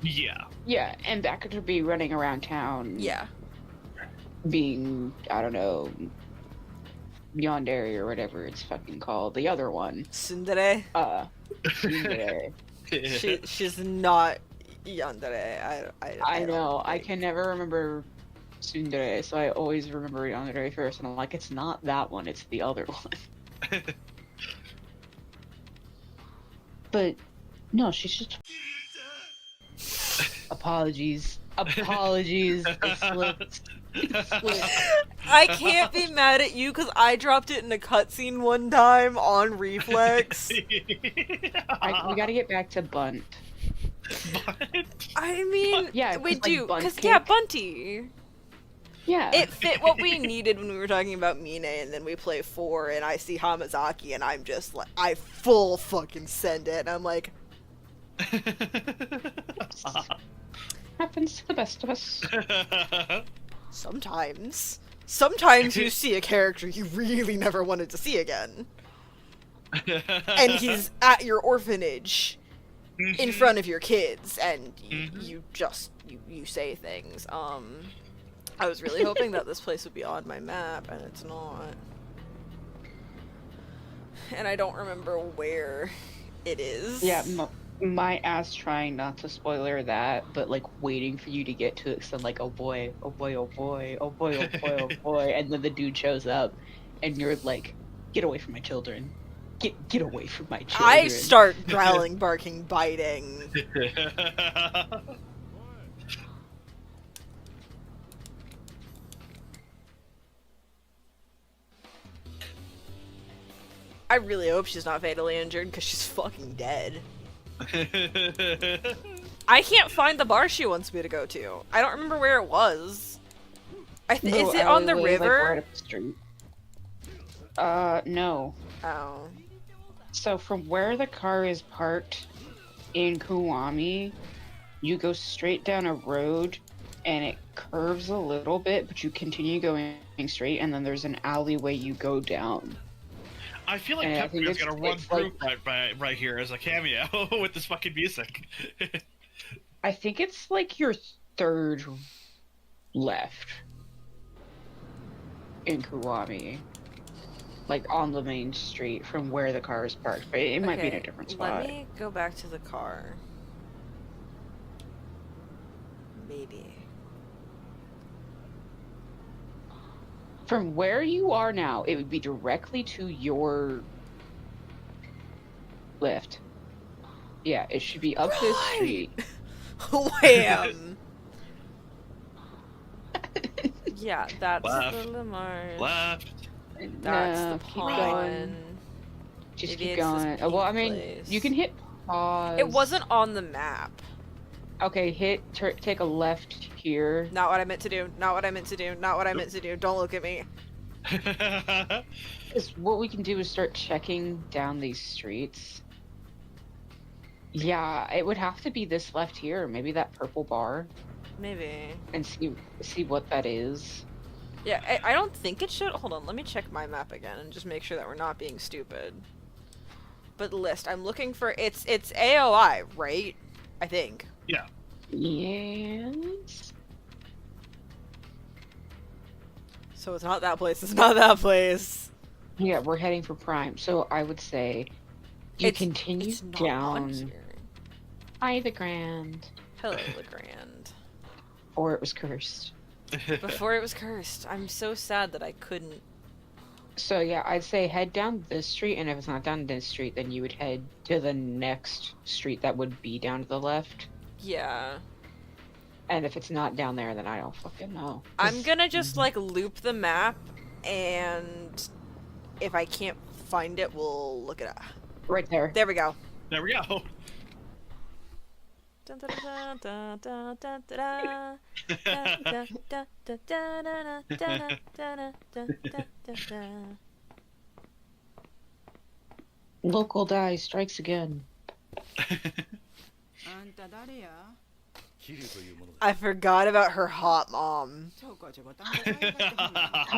Yeah. Yeah, and that could be running around town. Yeah. Being, I don't know, yandere or whatever it's fucking called. The other one. Tsundere? Tsundere. She's not yandere. I know. I can never remember tsundere, so I always remember yandere first, and I'm like, it's not that one, it's the other one. But no, she's just. Apologies. It slipped. I can't be mad at you because I dropped it in a cutscene one time on reflex. We gotta get back to Bunt. I mean, yeah, we do, like because yeah, Bunty. Yeah. It fit what we needed when we were talking about Mine, and then we play 4, and I see Hamazaki, and I'm just like, I full fucking send it, and I'm like... Happens to the best of us. Sometimes. Sometimes you see a character you really never wanted to see again. And he's at your orphanage in front of your kids, and you just, you say things. I was really hoping that this place would be on my map, and it's not. And I don't remember where it is. Yeah, my ass trying not to spoiler that, but like waiting for you to get to it, so like, oh boy, oh boy, oh boy, oh boy, oh boy, oh boy, and then the dude shows up, and you're like, get away from my children. Get away from my children. I start growling, barking, biting. I really hope she's not fatally injured, because she's fucking dead. I can't find the bar she wants me to go to. I don't remember where it was. The Is it on the alleyway, like, river? right up the street. No. Oh. So from where the car is parked in Kiwami, you go straight down a road, and it curves a little bit, but you continue going straight, and then there's an alleyway you go down. I feel like And I think Pepper's it's- gonna run it's through like- right here as a cameo with this fucking music. I think it's like your third left in Kiwami. Like on the main street from where the car is parked, but it might be in a different spot. Let me go back to the car. Maybe. From where you are now, it would be directly to your left. Yeah, it should be up this street. Wham! Yeah, that's Left. the Lamar. Left. That's No, the keep pawn. going. Just Maybe keep it's this going. Well, I pink mean, place. you can hit pause. It wasn't on the map. Okay, take a left here. Not what I meant to do. Not what I meant to do. Not what I meant to do. Don't look at me. Because what we can do is start checking down these streets. Yeah, it would have to be this left here, maybe that purple bar, Maybe. and see what that is. Yeah, I don't think it should. Hold on, let me check my map again and just make sure that we're not being stupid. But list, I'm looking for it's AOI, right? I think. Yeah. Yes. So it's not that place. It's not that place. Yeah, we're heading for Prime, so I would say you continue It's not on down. here. Hi, the Grand. Hello, Legrand. Or it was cursed. Before it was cursed. I'm so sad that I couldn't. So yeah, I'd say head down this street, and if it's not down this street, then you would head to the next street that would be down to the left. Yeah. And if it's not down there, then I don't fucking know. I'm gonna just like loop the map, and if I can't find it, we'll look it up. Right there. There we go. There we go. Dun, dun, dun, dun, dun, dun, dun, dun, dun, dun, dun, dun, dun, dun, dun, dun, dun, dun. Local die strikes again. I forgot about her hot mom. How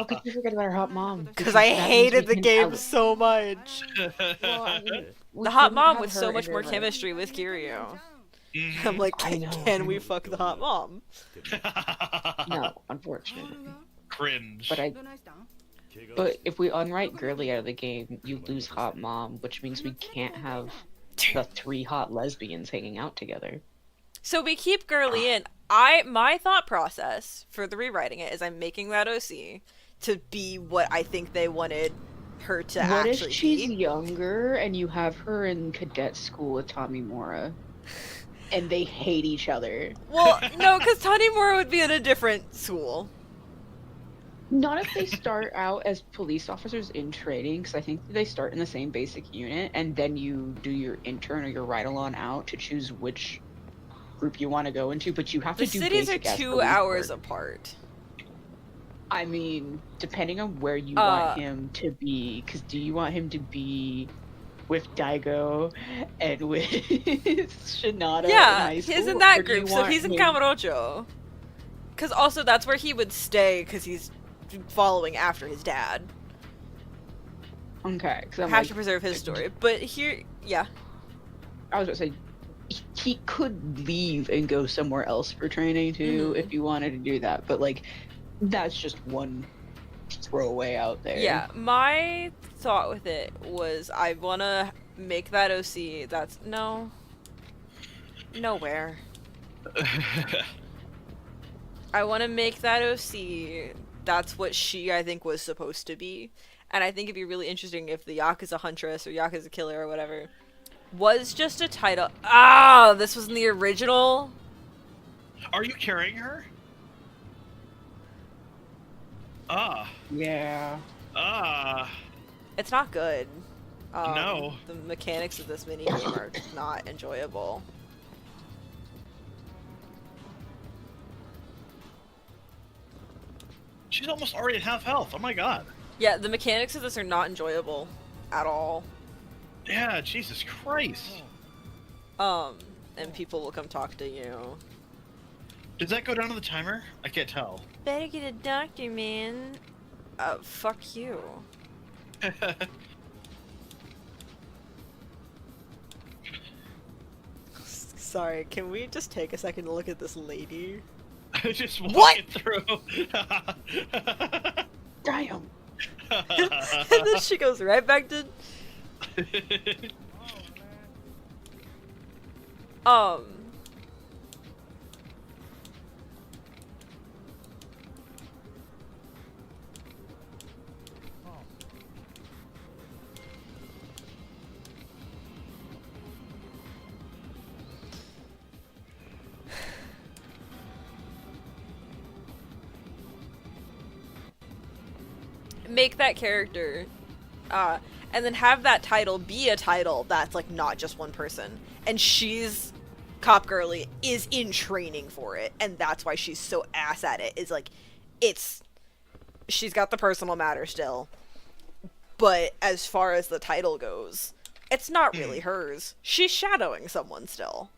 could you forget about her hot mom? Because I That means hated we the can game out- so much. Well, I mean, we The hot couldn't mom have with her so much in more her- chemistry with Kiryu. Mhm. I'm like, I know. can we fuck the hot mom? No, unfortunately. Cringe. But if we unwrite Girly out of the game, you lose hot mom, which means we can't have the 3 hot lesbians hanging out together. So we keep Girly in. My thought process for the rewriting it is I'm making that OC to be what I think they wanted her to What if actually she's be. younger and you have her in cadet school with Tomimura? And they hate each other. Well, no, because Tanimura would be in a different school. Not if they start out as police officers in training, because I think they start in the same basic unit, and then you do your intern or your ride-along out to choose which group you want to go into, but you have The to do cities are basic as 2 police hours work. apart. I mean, depending on where you want him to be, because do you want him to be with Daigo and with Shinada in Yeah, high he's school, in that or do you group, so want he's in him- Kamurocho. Because also that's where he would stay, because he's following after his dad. Okay, because Have to preserve his story. But here, yeah. I was going to say, he could leave and go somewhere else for training too, if you wanted to do that. But like, that's just one throwaway out there. Yeah, my thought with it was I want to make that OC. That's nowhere. I want to make that OC. That's what she, I think, was supposed to be. And I think it'd be really interesting if the Yakuza Huntress or Yakuza Killer or whatever was just a title. Ah, this was in the original. Are you carrying her? Ah. Yeah. Ah. It's not good. No. The mechanics of this minigame are not enjoyable. She's almost already at half health. Oh my god. Yeah, the mechanics of this are not enjoyable at all. Yeah, Jesus Christ. And people will come talk to you. Does that go down to the timer? I can't tell. Better get a doctor, man. Fuck you. Sorry, can we just take a second to look at this lady? Just walking through. Damn. And then she goes right back to... make that character, and then have that title be a title that's like not just one person. And she's Cop Girly is in training for it, and that's why she's so ass at it. Is like, she's got the personal matter still, but as far as the title goes, it's not really hers. She's shadowing someone still.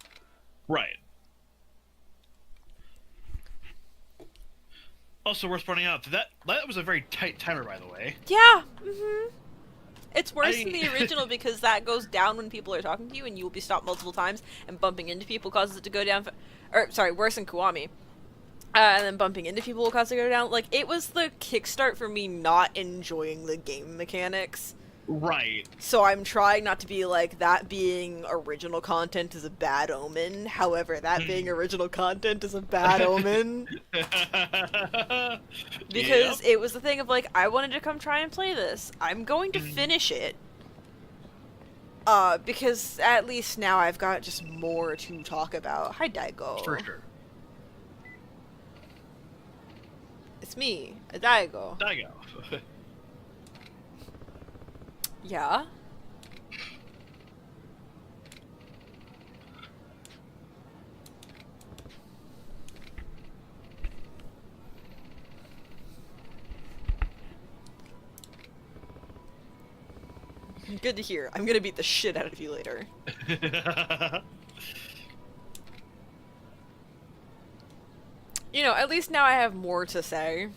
Right. Also worth pointing out that was a very tight timer, by the way. Yeah. It's worse than the original because that goes down when people are talking to you, and you will be stopped multiple times, and bumping into people causes it to go down. Worse than Kiwami. And then bumping into people will cause it to go down. Like, it was the kickstart for me not enjoying the game mechanics. Right. So I'm trying not to be like, that being original content is a bad omen. However, that being original content is a bad omen. Because it was the thing of like, I wanted to come try and play this. I'm going to finish it. Because at least now I've got just more to talk about. Hi, Daigo. For sure. It's me, Daigo. Daigo. Yeah? Good to hear. I'm gonna beat the shit out of you later. You know, at least now I have more to say.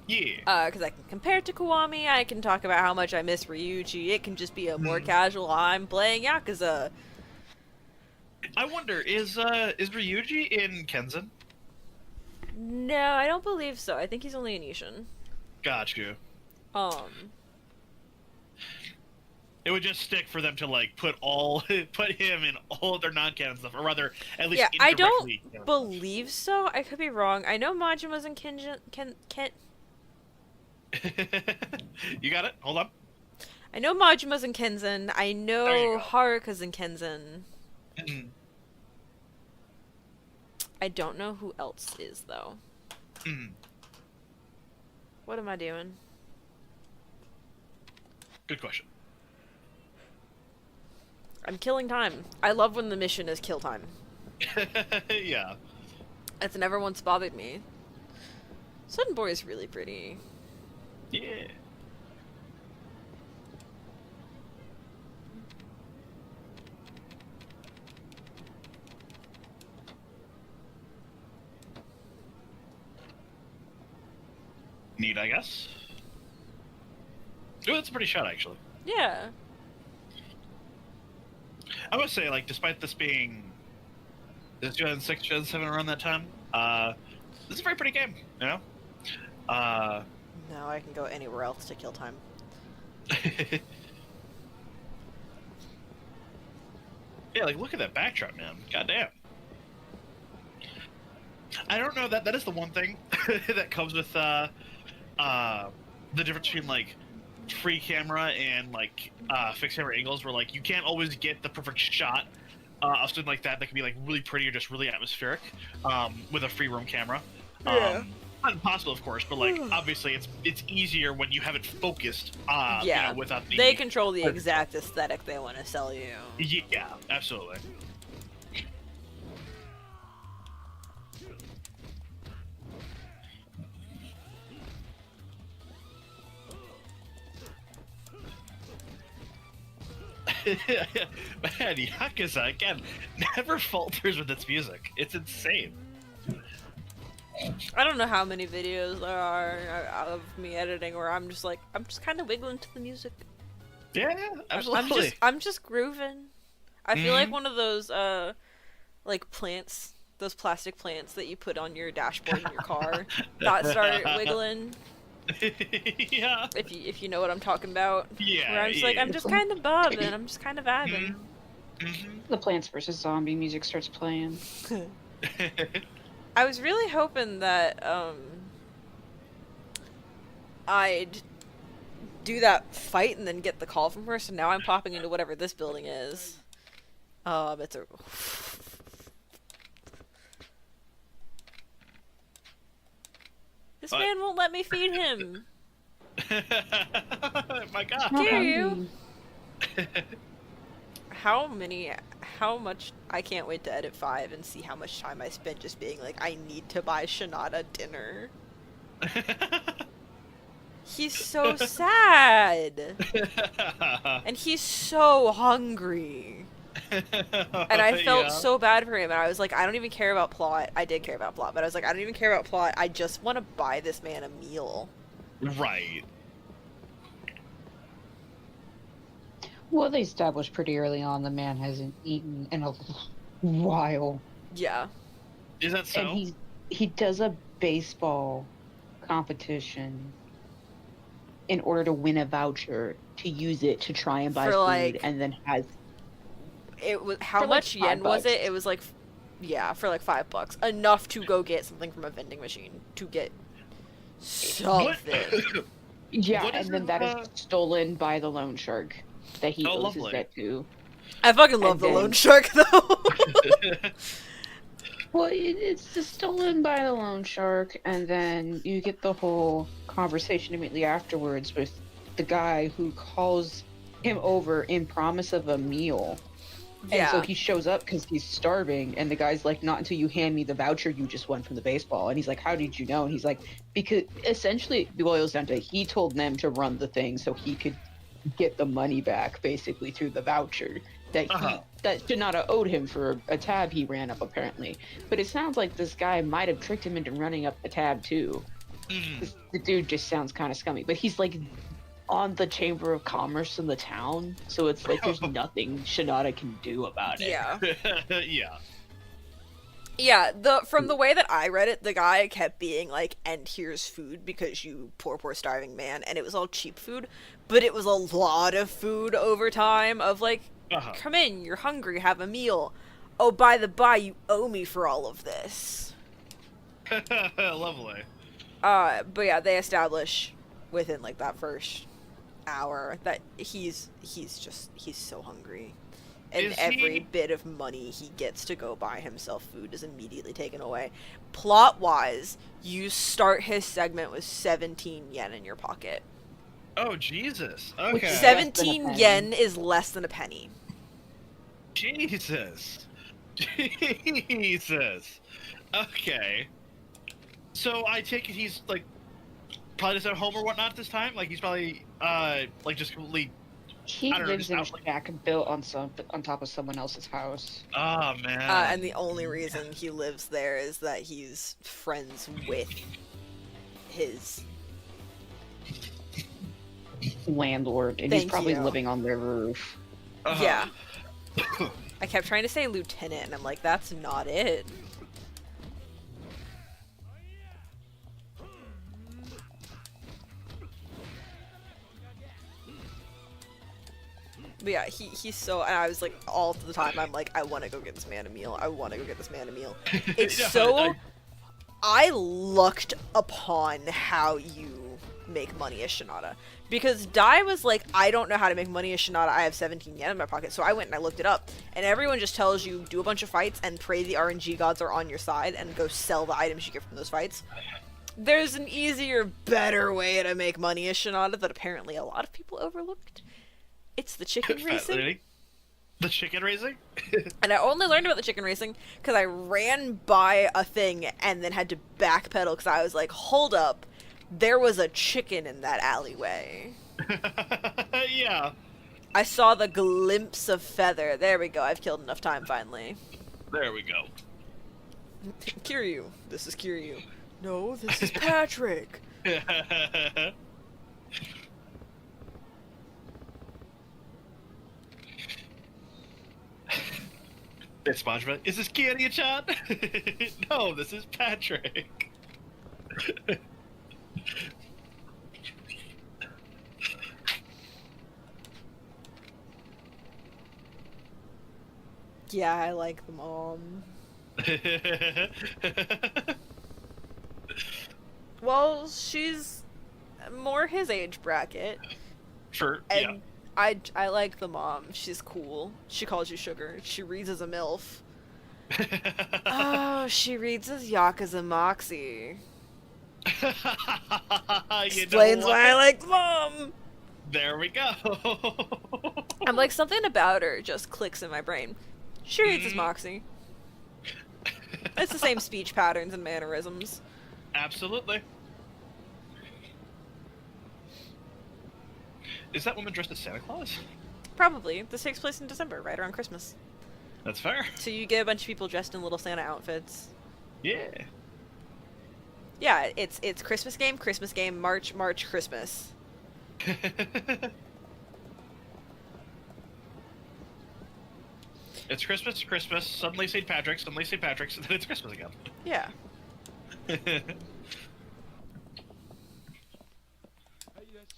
Yeah. Because I can compare it to Kiwami, I can talk about how much I miss Ryuji, it can just be a more casual, I'm playing Yakuza. I wonder, is Ryuji in Kenzen? No, I don't believe so. I think he's only in Ishin. Got you. It would just stick for them to like put him in all of their non-canon stuff, or rather, at least I don't indirectly. believe so. I could be wrong. I know Majima's in Ken. You got it? Hold on. I know Majima's in Kenzen. I know Haruka's in Kenzen. I don't know who else is, though. What am I doing? Good question. I'm killing time. I love when the mission is kill time. Yeah. That's never once bothered me. Sun Boy is really pretty. Yeah. Neat, I guess. Ooh, that's a pretty shot, actually. Yeah. I must say, like, despite this being 2006, 2007, around that time, this is a very pretty game, you know? No, I can go anywhere else to kill time. Yeah, like, look at that backdrop, man. Goddamn. I don't know, that is the one thing that comes with, the difference between, like, free camera and, like, fixed camera angles, where, like, you can't always get the perfect shot of something like that can be, like, really pretty or just really atmospheric, with a free roam camera. Yeah. not impossible, of course, but like obviously it's easier when you have it focused. Yeah, without the they control the exact aesthetic they want to sell you. Yeah, absolutely. Man, Yakuza again never falters with its music. It's insane. I don't know how many videos there are of me editing where I'm just kind of wiggling to the music. Yeah, absolutely. I'm just grooving. I feel like one of those like plants, those plastic plants that you put on your dashboard in your car that start wiggling. Yeah. If you know what I'm talking about. Yeah. Where I'm just I'm just kind of bobbing. I'm just kind of vibing. The Plants vs. Zombie music starts playing. I was really hoping that I'd do that fight and then get the call from her, so now I'm popping into whatever this building is. It's a... This man won't let me feed him! My god! Dare you? How much... I can't wait to edit 5 and see how much time I spent just being like, I need to buy Shinada dinner. He's so sad! And he's so hungry. And I felt so bad for him, and I was like, I don't even care about plot. I did care about plot, but I was like, I don't even care about plot. I just want to buy this man a meal. Right. Well, they established pretty early on the man hasn't eaten in a while. Yeah. Is that so? And he does a baseball competition in order to win a voucher to use it to try and buy For, food, like, and then has... It was... How For, much like, yen was $5. it? It was like... Yeah, for like $5. Enough to go get something from a vending machine. To get something. Yeah, What is and then it, that is stolen by the loan shark that he owes his lovely. debt to. I fucking love And the then- loan shark, though. Well, it's just stolen by the loan shark, and then you get the whole conversation immediately afterwards with the guy who calls him over in promise of a meal. And so Yeah. he shows up because he's starving, and the guy's like, not until you hand me the voucher you just won from the baseball. And he's like, how did you know? And he's like, because essentially it boils down to he told them to run the thing so he could get the money back, basically, through the voucher that that Shinada owed him for a tab he ran up, apparently. But it sounds like this guy might have tricked him into running up the tab, too. The dude just sounds kind of scummy. But he's like on the Chamber of Commerce in the town, so it's like there's nothing Shinada can do about it. Yeah. Yeah. Yeah, from the way that I read it, the guy kept being like, and here's food because you poor starving man, and it was all cheap food, but it was a lot of food over time of like, come in, you're hungry, have a meal. Oh, by the by, you owe me for all of this. Lovely. But yeah, they establish within like that first hour that he's so hungry. And Is every he- bit of money he gets to go buy himself food is immediately taken away. Plot-wise, you start his segment with 17 yen in your pocket. Oh Jesus. Which Okay. is 17 penny. yen is less than a penny. Jesus. Jesus. Okay. So I take it he's like probably just at home or whatnot at this time. Like he's probably like just completely. He I don't know, lives just in a out, like- shack built on top of someone else's house. Oh man. And the only reason he lives there is that he's friends with his... Landlord, and Thank he's probably you. living on their roof. Yeah. I kept trying to say lieutenant, and I'm like, that's not it. But yeah, he's so, and I was like, all the time, I'm like, I want to go get this man a meal. I want to go get this man a meal. It's Yeah, so... I looked upon how you make money as Shinada. Because Dai was like, I don't know how to make money as Shinada. I have 17 yen in my pocket. So I went and I looked it up. And everyone just tells you, do a bunch of fights and pray the RNG gods are on your side and go sell the items you get from those fights. There's an easier, better way to make money as Shinada that apparently a lot of people overlooked. It's the chicken Fat racing. lady. The chicken racing? And I only learned about the chicken racing because I ran by a thing and then had to backpedal because I was like, hold up, there was a chicken in that alleyway. Yeah. I saw the glimpse of feather. There we go, I've killed enough time finally. There we go. Kiryu. This is Kiryu. No, this is Patrick. It's SpongeBob. Is this Kiryu-chan? No, this is Patrick. Yeah, I like the mom. Well, she's more his age bracket. Sure, And I like the mom. She's cool. She calls you sugar. She reads as a MILF. Oh, she reads as Yakuza Moxie. Explains why I like the mom. There we go. I'm like, something about her just clicks in my brain. She reads as Moxie. It's the same speech patterns and mannerisms. Absolutely. Is that woman dressed as Santa Claus? Probably. This takes place in December, right around Christmas. That's fair. So you get a bunch of people dressed in little Santa outfits. Yeah. Yeah, it's Christmas game, March, Christmas. It's Christmas, suddenly St. Patrick's, and then it's Christmas again. Yeah.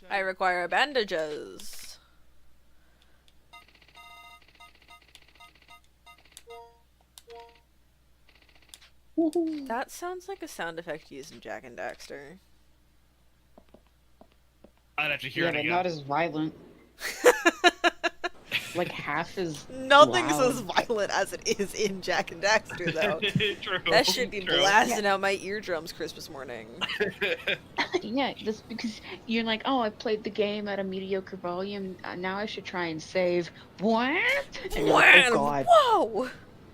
I require bandages. That sounds like a sound effect used in Jak and Daxter. I'd have to hear Yeah, it but again. not as violent. Like half as Nothing's loud. as violent as it is in Jak and Daxter, though. True, That should be true. blasting out my eardrums Christmas morning. Yeah, just because you're like, oh, I played the game at a mediocre volume. Now I should try and save. What? And you're like, oh god. Whoa!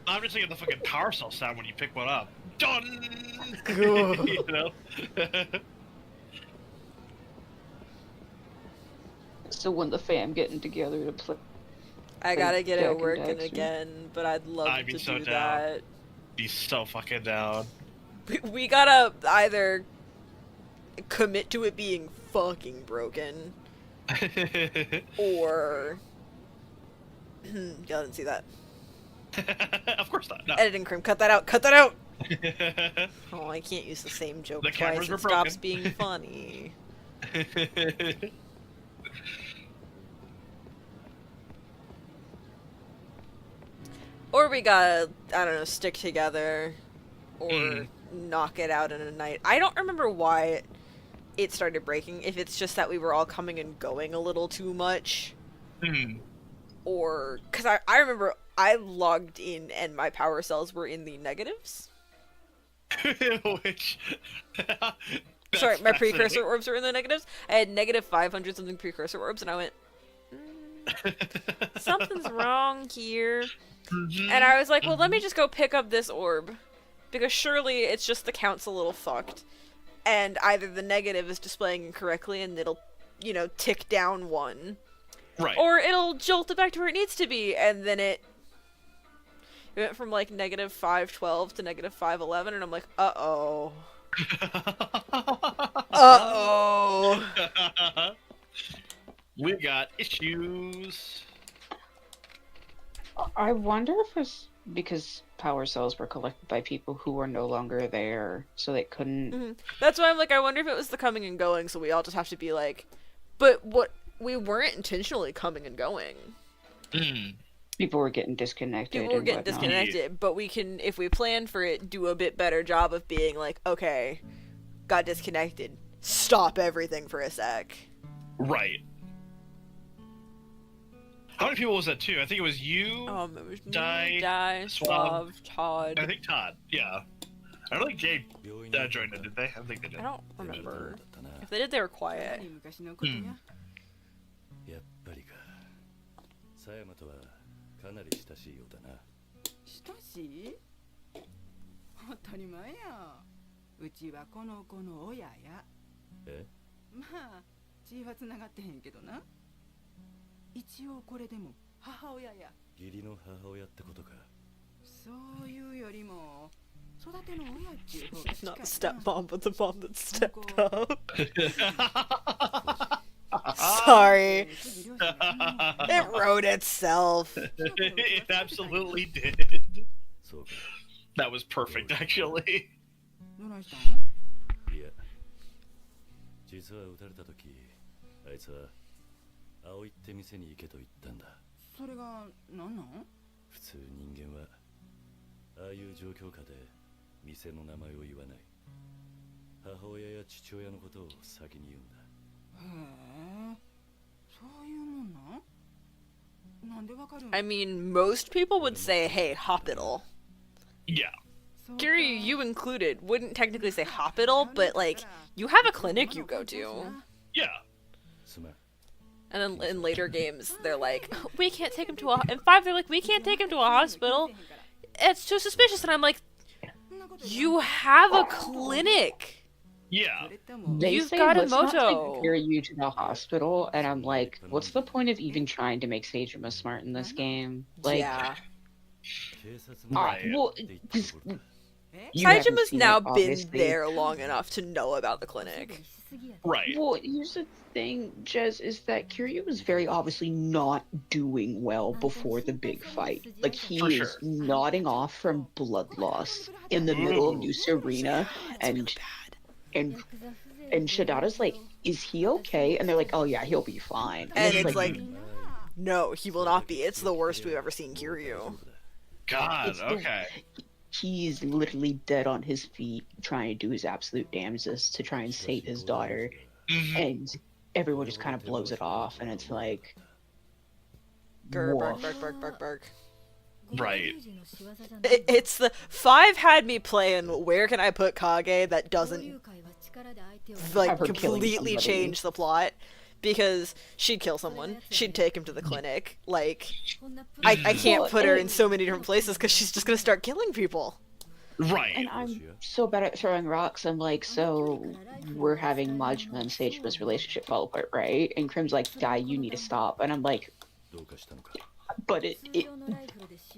I'm just thinking of the fucking power cell sound when you pick one up. Done! You know? So when the fam getting together to play. I gotta get Jak it and working Daxter. again, but I'd love I'd be to so do down. that. Be so fucking down. We gotta either commit to it being fucking broken, or... Y'all didn't see that. Of course not. No. Editing cream, cut that out, cut that out! Oh, I can't use the same joke The twice, cameras were it stops broken. being funny. Or we gotta, I don't know, stick together, or knock it out in a night. I don't remember why it started breaking, if it's just that we were all coming and going a little too much, or, because I remember I logged in and my power cells were in the negatives. Which... Sorry, my That's precursor fascinating. orbs were in the negatives. I had negative 500 something precursor orbs, and I went, something's wrong here. And I was like, well, let me just go pick up this orb, because surely it's just the count's a little fucked. And either the negative is displaying incorrectly and it'll, you know, tick down one. Right. Or it'll jolt it back to where it needs to be, and then it went from, like, negative 512 to negative 511, and I'm like, uh-oh. Uh-oh. We got issues. I wonder if it's because power cells were collected by people who were no longer there, so they couldn't. That's why I'm like, I wonder if it was the coming and going, so we all just have to be like, but what, we weren't intentionally coming and going. People were getting disconnected. People were and getting whatnot. disconnected, but we can, if we plan for it, do a bit better job of being like, okay, got disconnected, stop everything for a sec. Right. How many people was that too? I think it was you, It was me, Die, Die, Swab, Suave, Todd. I think Todd. Yeah. I don't think Jade joined it, did they? I don't think they did. I don't remember. If they did, they were quiet. 昔のことや。やっぱりか。狭山とはかなり親しいようだな。親しい？当たり前や。うちはこの子の親や。え？まあ、血は繋がってへんけどな。一応これでも母親や。義理の母親ってことか。そういうよりも育ての親っていう方が近いな。 Not the stepmom, but the mom that stepped up. Sorry. It wrote itself. It absolutely did. そうか。 That was perfect, actually. どないしたん？いや、実は撃たれた時、あいつは葵って店に行けと言ったんだ。それが何なん？普通人間はああいう状況下で店の名前を言わない。母親や父親のことを先に言うんだ。へえ、そういうもんなん？なんでわかるん？ I mean, most people would say, hey, hospital. Yeah. Kiryu, you included, wouldn't technically say hospital, but like, you have a clinic you go to. Yeah. すまん。 And then in later games, they're like, we can't take him to a... In 5, they're like, we can't take him to a hospital. It's too suspicious. And I'm like, you have a clinic. Yeah. They You've say, got a let's not moto. take you to the hospital, and I'm like, what's the point of even trying to make Seijima smart in this game? Like, Yeah. Right. well, just, you haven't Saijima's seen now it, been obviously. there long enough to know about the clinic. Right. Well, here's the thing, Jez, is that Kiryu was very obviously not doing well before the big fight. Like, he For is sure. nodding off from blood loss in the middle of New Serena, and Shadada's like, is he okay? And they're like, oh yeah, he'll be fine. And it's like, no, he will not be. It's the worst we've ever seen Kiryu. God, It's the- okay. he's literally dead on his feet trying to do his absolute damnedest to try and save his daughter, and everyone just kind of blows it off, and it's like, Grr, bark, woof. bark, bark, bark, bark. Right. It's the 5 had me playing where can I put Kage that doesn't like Have her killing completely somebody. change the plot, because she'd kill someone, she'd take him to the clinic, like I can't Well, put her in and- so many different places because she's just gonna start killing people. Right. And I'm so bad at throwing rocks. I'm like, so we're having Majima and Seijima's relationship fall apart, right? And Crim's like, Guy, you need to stop. And I'm like, どうかしたのか。 but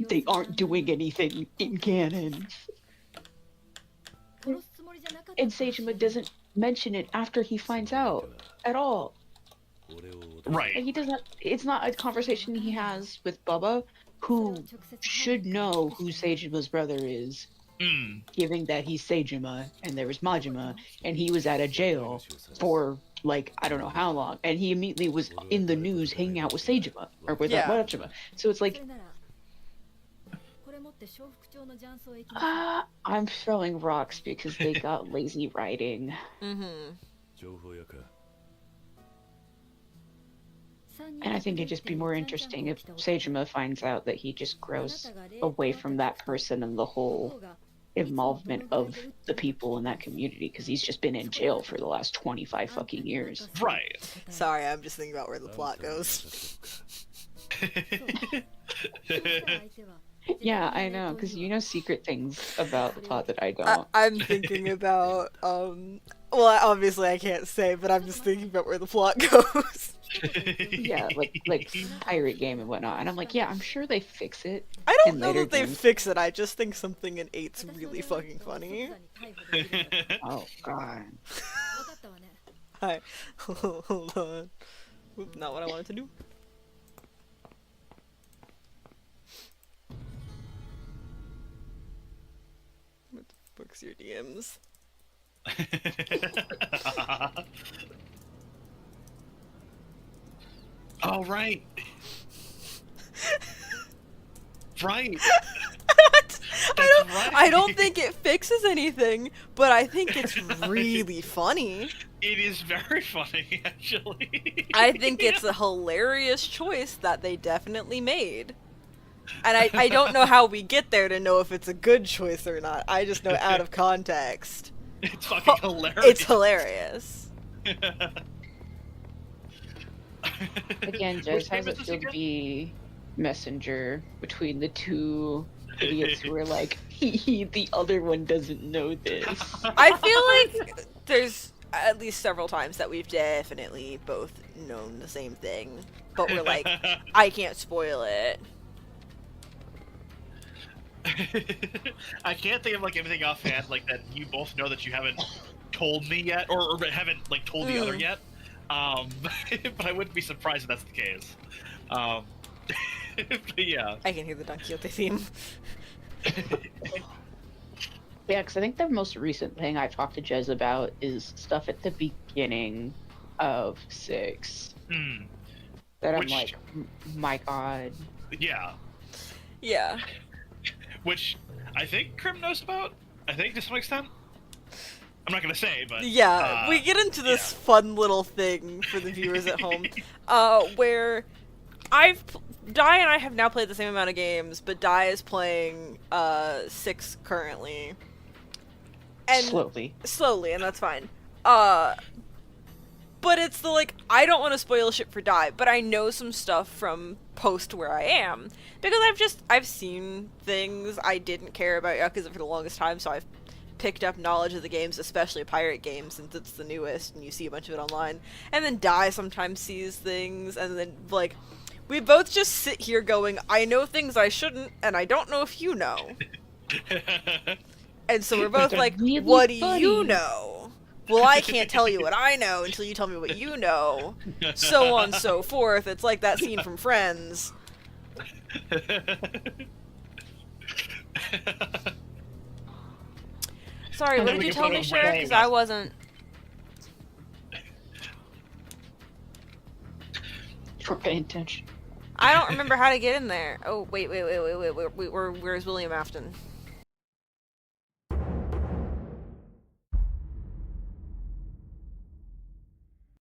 they aren't doing anything in canon. And Seijima doesn't mention it after he finds out at all. 俺を脅 Right. Like, he doesn't. It's not a conversation he has with Bubba, who should know who Seijima's brother is, Mm. given that he's Seijima and there was Majima, and he was at a jail for like I don't know how long, and he immediately was in the news hanging out with Seijima or with Yeah. Majima. So it's like, I'm throwing rocks because they got lazy writing. Mm-hmm. 情報屋か。 And I think it'd just be more interesting if Seijima finds out that he just grows away from that person and the whole involvement of the people in that community, because he's just been in jail for the last 25 fucking years. Right. Sorry, I'm just thinking about where the plot goes. Yeah, I know, because you know secret things about the plot that I don't. I'm thinking about well, obviously I can't say, but I'm just thinking about where the plot goes. Yeah, like pirate game and whatnot. And I'm like, yeah, I'm sure they fix it. I don't in know later that they games. fix it. I just think something in 8's really fucking funny. Oh god. Hi. Hold on. Oop, not what I wanted to do. What the fuck's your DMs? Oh, right. Right. I don't think it fixes anything, but I think it's really funny. It is very funny, actually. I think it's a hilarious choice that they definitely made. And I don't know how we get there to know if it's a good choice or not. I just know out of context. It's fucking hilarious. It's hilarious. Again, Which Jez, game how's is it this feel to again? be messenger between the two idiots who are like, the other one doesn't know this. I feel like there's at least several times that we've definitely both known the same thing, but we're like, I can't spoil it. I can't think of like anything offhand like that you both know that you haven't told me yet, or haven't like told the other yet. But I wouldn't be surprised if that's the case. But yeah. I can hear the Don Quixote theme. Yeah, because I think the most recent thing I've talked to Jez about is stuff at the beginning of 6. That Which- I'm like, my god. Yeah. Yeah. Which I think Krim knows about. I think to some extent. I'm not gonna say, but Yeah, we get into this fun little thing for the viewers at home, where Dai and I have now played the same amount of games, but Dai is playing 6 currently. And slowly, and that's fine. But it's the like, I don't want to spoil shit for Dai, but I know some stuff from post where I am, because I've seen things. I didn't care about Yakuza for the longest time, so I've picked up knowledge of the games, especially pirate games, since it's the newest and you see a bunch of it online. And then Dai sometimes sees things, and then like, we both just sit here going, I know things I shouldn't, and I don't know if you know. And so we're both like, really what do funny. you know? Well, I can't tell you what I know until you tell me what you know. So on and so forth. It's like that scene from Friends. Sorry, what And then did we you can tell put me, a Sheriff? wedding Because I wasn't... We're paying attention. I don't remember how to get in there. Oh, wait, where's William Afton?